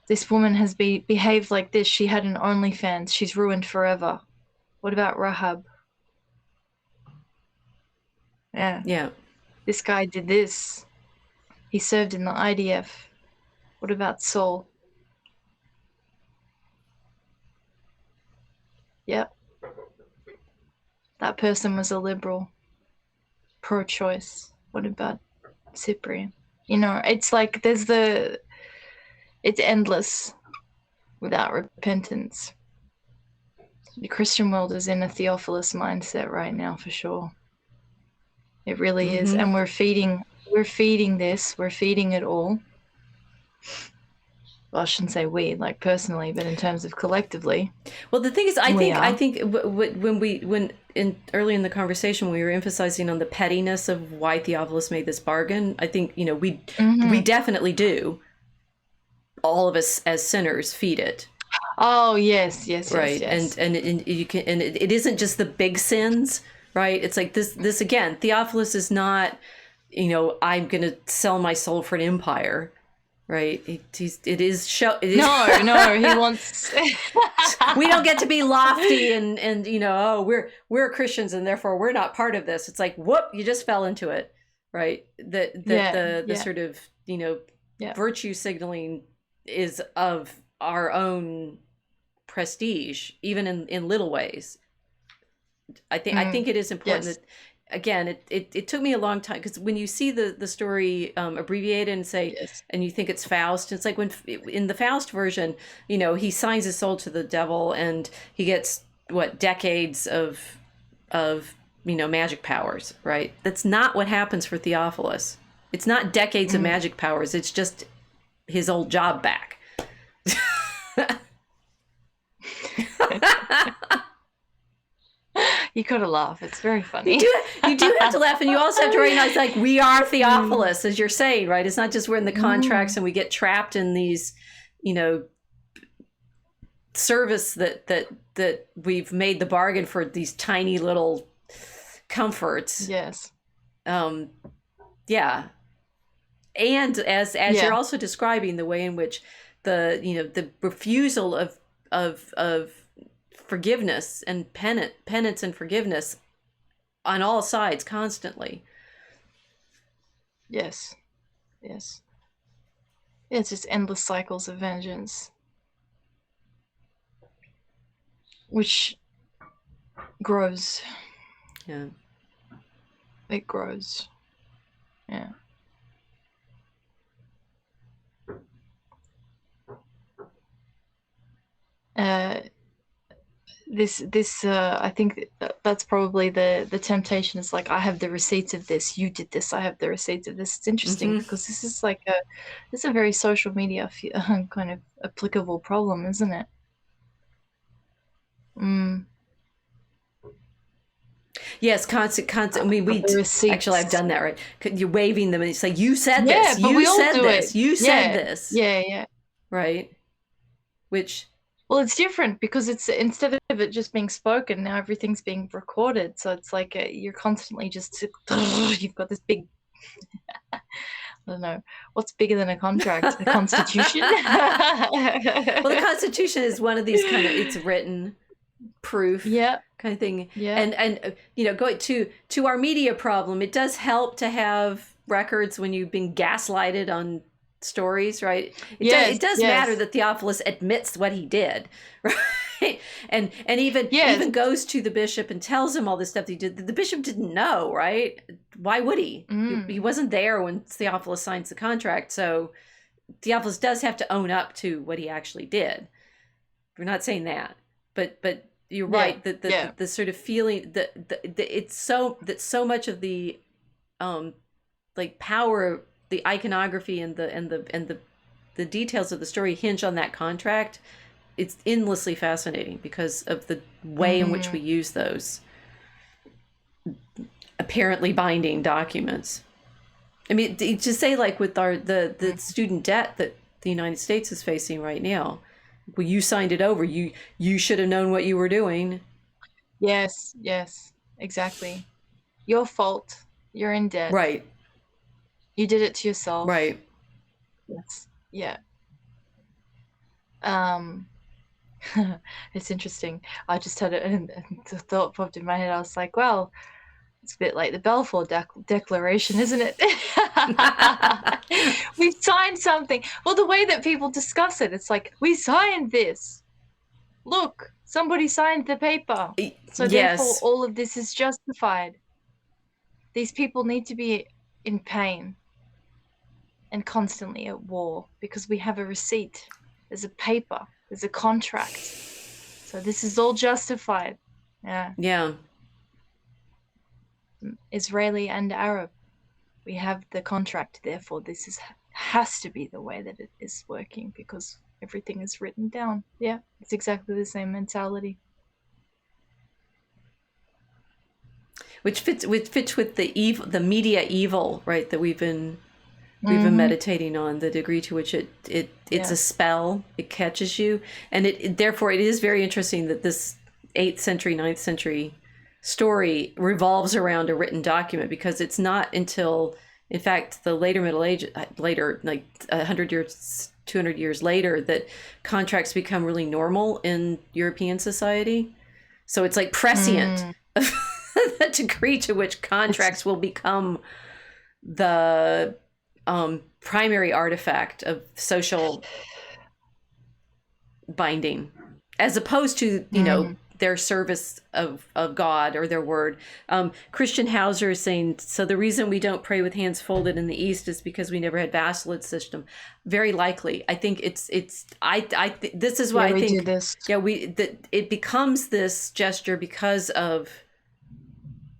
This woman has behaved like this. She had an OnlyFans. She's ruined forever. What about Rahab? Yeah. Yeah. This guy did this. He served in the IDF. What about Saul? Yep. That person was a liberal. Pro-choice. What about Cyprian? It's like it's endless without repentance. The Christian world is in a Theophilus mindset right now, for sure. It really is. And we're feeding this. We're feeding it all. Well, I shouldn't say we, like personally, but in terms of collectively. Well, the thing is, I think when early in the conversation we were emphasizing on the pettiness of why Theophilus made this bargain. I think we definitely do. All of us as sinners feed it. Oh yes, right. Yes. And you can, and it isn't just the big sins, right? It's like this again. Theophilus is not, I'm going to sell my soul for an empire. Right. No, he wants. We don't get to be lofty and we're Christians and therefore we're not part of this. It's like, whoop, you just fell into it. Right. The sort of, virtue signaling is of our own prestige, even in little ways. I think it is important that, again, it took me a long time, because when you see the story abbreviated and say, and you think it's Faust, it's like when in the Faust version, he signs his soul to the devil and he gets decades of magic powers, right? That's not what happens for Theophilus. It's not decades of magic powers. It's just his old job back. You gotta laugh. It's very funny. You do have to laugh, and you also have to recognize, like, we are Theophilus, as you're saying, right? It's not just we're in the contracts and we get trapped in these, service that we've made the bargain for these tiny little comforts. Yes. Yeah. And as you're also describing the way in which the refusal of forgiveness and penance and forgiveness on all sides constantly. Yes. It's just endless cycles of vengeance, which grows. Yeah. It grows. Yeah. This I think that's probably the temptation. Is like, I have the receipts of this, you did this, I have the receipts of this. It's interesting because this is like this is a very social media kind of applicable problem, isn't it? Yes, constant. I mean, actually, I've done that, right? You're waving them and it's like, you said Yeah, this, but you we all said do this, it. you said this. Yeah. Right. Which, Well, it's different because it's, instead of it just being spoken, now everything's being recorded. So it's like you're constantly just, you've got this big, I don't know, what's bigger than a contract? The Constitution? well, the Constitution is one of these kind of, it's written proof kind of thing. Yeah. And going to our media problem, it does help to have records when you've been gaslighted on stories, right? It does matter that Theophilus admits what he did, right? And even goes to the bishop and tells him all this stuff that he did. The bishop didn't know, right? Why would he? He wasn't there when Theophilus signs the contract. So Theophilus does have to own up to what he actually did. We're not saying that, but you're right that the sort of feeling that it's so that so much of the like power, the iconography and the details of the story hinge on that contract. it's endlessly fascinating because of the way in which we use those apparently binding documents. I mean, to say like with the student debt that the United States is facing right now, well, you signed it over. You should have known what you were doing. Yes, exactly. Your fault. You're in debt. Right. You did it to yourself. Right. Yes. Yeah. It's interesting. I just had a thought popped in my head. I was like, well, it's a bit like the Balfour Declaration, isn't it? We signed something. Well, the way that people discuss it, it's like, we signed this. Look, somebody signed the paper. So therefore, all of this is justified. These people need to be in pain and constantly at war because we have a receipt. There's a paper. There's a contract. So this is all justified. Yeah. Yeah. Israeli and Arab. We have the contract, therefore this has to be the way that it is working because everything is written down. Yeah, it's exactly the same mentality. Which fits with the media evil, right, that we've been meditating on, the degree to which it's a spell, it catches you, and therefore it is very interesting that this 8th century, 9th century story revolves around a written document, because it's not until, in fact, the later Middle Age, later, like 100 years, 200 years later, that contracts become really normal in European society. So it's like prescient the degree to which contracts will become the primary artifact of social binding, as opposed to, you know, their service of God or their word. Christian Hauser is saying, so the reason we don't pray with hands folded in the East is because we never had vassalage system. Very likely. I think this is why I think it becomes this gesture because of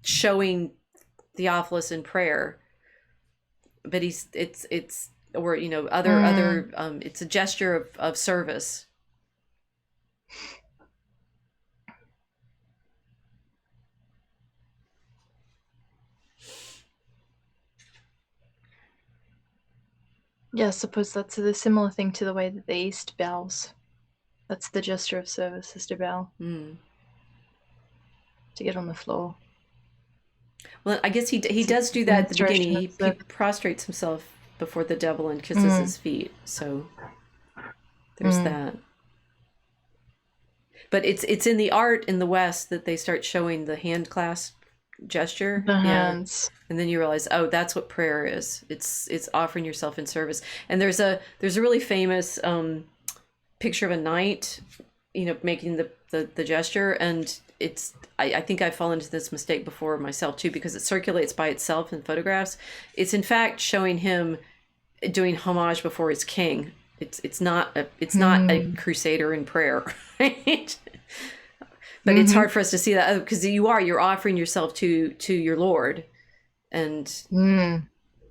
showing Theophilus in prayer. But it's it's a gesture of service. Yeah, I suppose that's a similar thing to the way that the East bows. That's the gesture of service, is to bow. To get on the floor. Well, I guess he does do that at the beginning. He prostrates himself before the devil and kisses his feet. So there's that. But it's in the art in the West that they start showing the hand clasp gesture. The hands. And then you realize, oh, that's what prayer is. It's offering yourself in service. And there's a really famous picture of a knight, making the gesture, and I think I've fallen into this mistake before myself too, because it circulates by itself in photographs. It's in fact showing him doing homage before his king. It's not a crusader in prayer, right? But it's hard for us to see that, because you're offering yourself to your Lord, and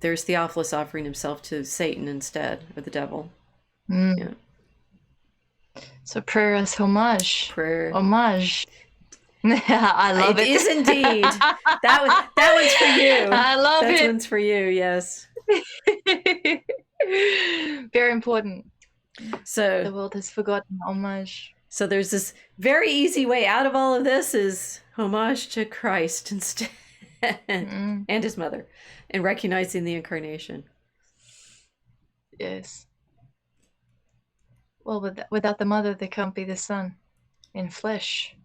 there's Theophilus offering himself to Satan instead, or the devil. Yeah. So prayer is homage. Homage. I love it. It is indeed. That one's for you. I love it. That one's for you. Yes. Very important. So the world has forgotten homage. So there's this very easy way out of all of this, is homage to Christ instead, and his mother, and recognizing the incarnation. Yes. Well, without the mother, there can't be the son in flesh.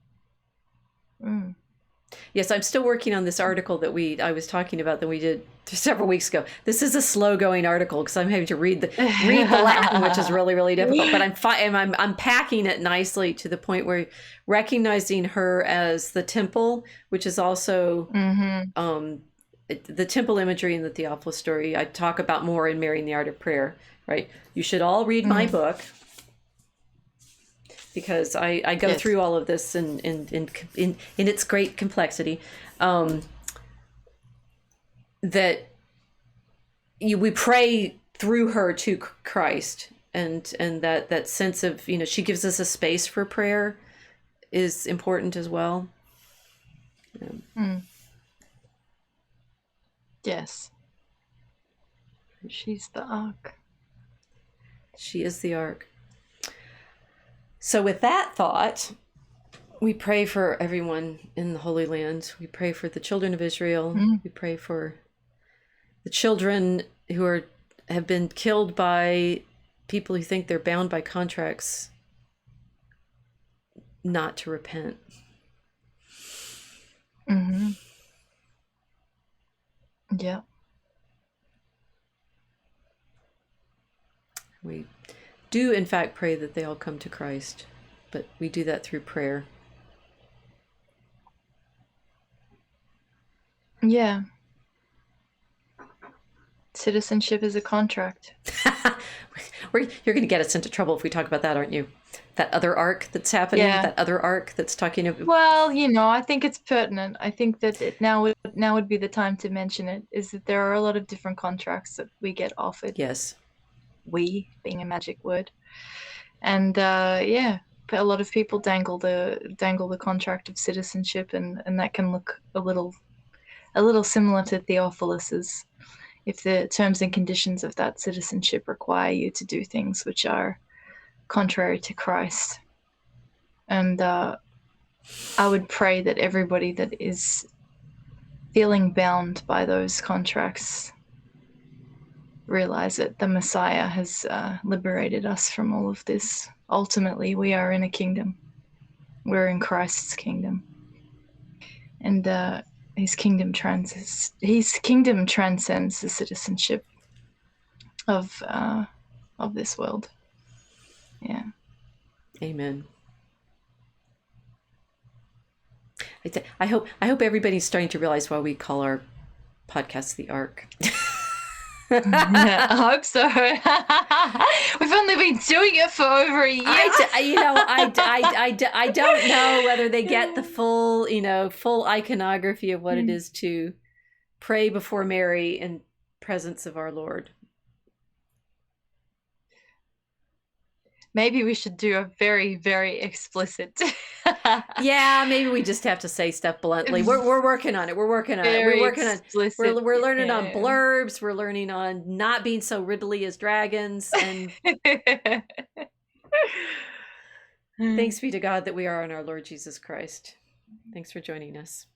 Yes, I'm still working on this article that I was talking about that we did several weeks ago. This is a slow-going article because I'm having to read the Latin, which is really, really difficult. But I'm packing it nicely to the point where recognizing her as the temple, which is also the temple imagery in the Theophilus story. I talk about more in Marrying the Art of Prayer. Right? You should all read my book, because I go through all of this in its great complexity. That we pray through her to Christ, and that sense of, she gives us a space for prayer is important as well. Yes. She's the ark. She is the ark. So with that thought, we pray for everyone in the Holy Land. We pray for the children of Israel. We pray for the children who have been killed by people who think they're bound by contracts not to repent. Yeah. We do, in fact, pray that they all come to Christ, but we do that through prayer. Yeah. Citizenship is a contract. You're going to get us into trouble if we talk about that, aren't you? That other arc that's happening, that other arc that's talking about... Well, I think it's pertinent. I think that now would be the time to mention it, is that there are a lot of different contracts that we get offered. Yes. We being a magic word. And a lot of people dangle the contract of citizenship, and that can look a little similar to Theophilus's. If the terms and conditions of that citizenship require you to do things which are contrary to Christ. And I would pray that everybody that is feeling bound by those contracts realize that the Messiah has liberated us from all of this. Ultimately, we are in a kingdom. We're in Christ's kingdom. And his kingdom transcends the citizenship of this world. Yeah. Amen. I hope everybody's starting to realize why we call our podcast the Ark. I hope so. We've only been doing it for over a year. I don't know whether they get the full iconography of what it is to pray before Mary in presence of our Lord. Maybe we should do a very, very explicit. Yeah, maybe we just have to say stuff bluntly. We're working on it. We're working on it. We're learning on blurbs. We're learning on not being so Ridley as dragons. And thanks be to God that we are in our Lord Jesus Christ. Thanks for joining us.